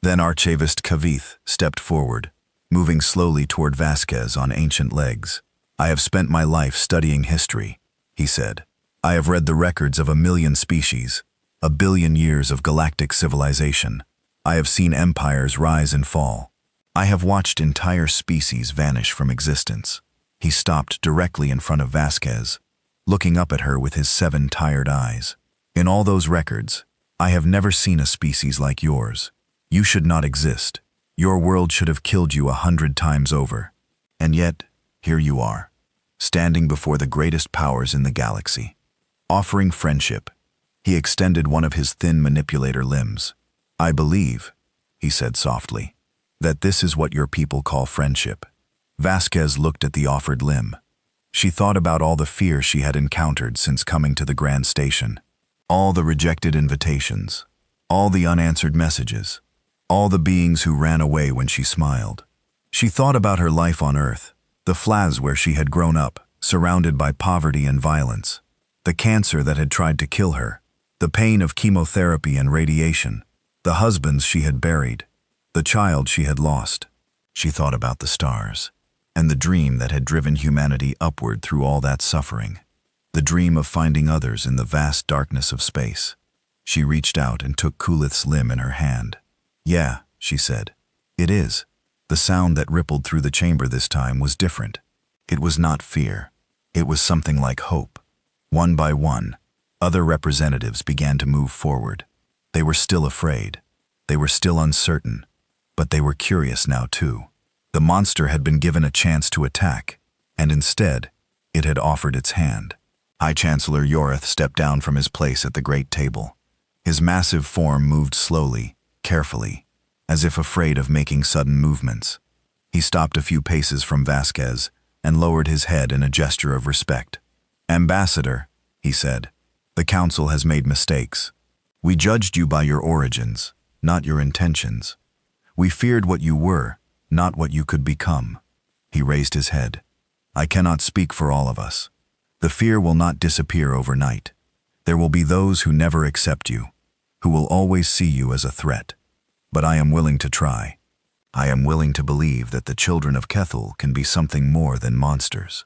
Then Archivist Kavith stepped forward, moving slowly toward Vasquez on ancient legs. I have spent my life studying history, he said. I have read the records of 1,000,000 species, 1 billion years of galactic civilization. I have seen empires rise and fall. I have watched entire species vanish from existence. He stopped directly in front of Vasquez, looking up at her with his 7 tired eyes. In all those records, I have never seen a species like yours. You should not exist. Your world should have killed you 100 times over. And yet, here you are, standing before the greatest powers in the galaxy, offering friendship. He extended one of his thin manipulator limbs. I believe, he said softly, that this is what your people call friendship. Vasquez looked at the offered limb. She thought about all the fear she had encountered since coming to the Grand Station. All the rejected invitations, all the unanswered messages, all the beings who ran away when she smiled. She thought about her life on Earth, the flats where she had grown up, surrounded by poverty and violence, the cancer that had tried to kill her, the pain of chemotherapy and radiation, the husbands she had buried, the child she had lost. She thought about the stars, and the dream that had driven humanity upward through all that suffering, the dream of finding others in the vast darkness of space. She reached out and took Kulith's limb in her hand. Yeah, she said. It is. The sound that rippled through the chamber this time was different. It was not fear. It was something like hope. One by one, other representatives began to move forward. They were still afraid. They were still uncertain. But they were curious now too. The monster had been given a chance to attack, and instead, it had offered its hand. High Chancellor Yorith stepped down from his place at the great table. His massive form moved slowly, carefully, as if afraid of making sudden movements. He stopped a few paces from Vasquez and lowered his head in a gesture of respect. Ambassador, he said, the Council has made mistakes. We judged you by your origins, not your intentions. We feared what you were, not what you could become. He raised his head. I cannot speak for all of us. The fear will not disappear overnight. There will be those who never accept you, who will always see you as a threat. But I am willing to try. I am willing to believe that the children of Kethel can be something more than monsters.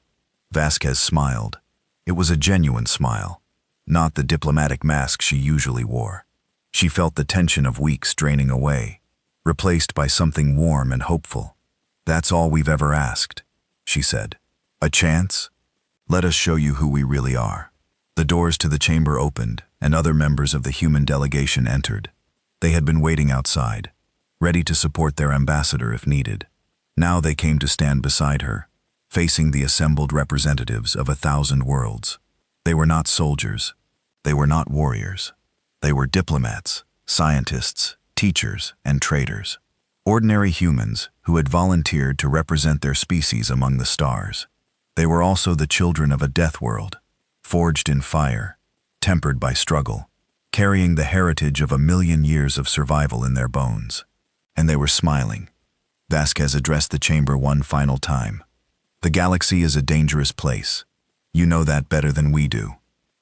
Vasquez smiled. It was a genuine smile, not the diplomatic mask she usually wore. She felt the tension of weeks draining away, replaced by something warm and hopeful. That's all we've ever asked, she said. A chance? Let us show you who we really are. The doors to the chamber opened, and other members of the human delegation entered. They had been waiting outside, ready to support their ambassador if needed. Now they came to stand beside her, facing the assembled representatives of 1,000 worlds. They were not soldiers. They were not warriors. They were diplomats, scientists, teachers, and traders. Ordinary humans who had volunteered to represent their species among the stars. They were also the children of a death world, forged in fire, tempered by struggle, carrying the heritage of 1,000,000 years of survival in their bones. And they were smiling. Vasquez addressed the chamber one final time. The galaxy is a dangerous place. You know that better than we do.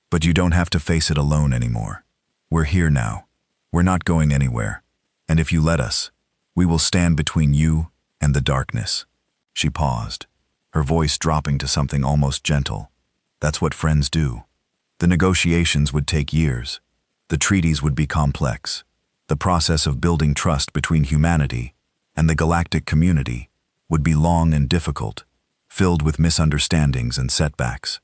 But you don't have to face it alone anymore. We're here now. We're not going anywhere. And if you let us, we will stand between you and the darkness. She paused, her voice dropping to something almost gentle. That's what friends do. The negotiations would take years. The treaties would be complex. The process of building trust between humanity and the galactic community would be long and difficult, filled with misunderstandings and setbacks.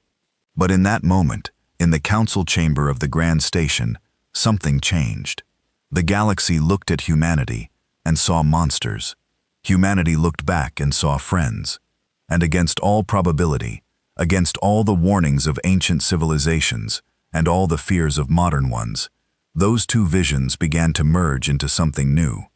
But in that moment, in the council chamber of the Grand Station, something changed. The galaxy looked at humanity and saw monsters. Humanity looked back and saw friends. And against all probability, against all the warnings of ancient civilizations and all the fears of modern ones, those two visions began to merge into something new.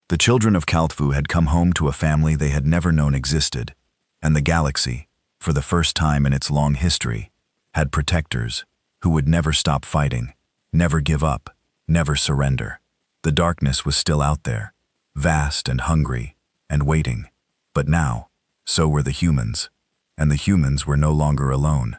The children of Kaltfu had come home to a family they had never known existed, and the galaxy, for the first time in its long history, had protectors who would never stop fighting, never give up, never surrender. The darkness was still out there, vast and hungry, and waiting. But now, so were the humans, and the humans were no longer alone.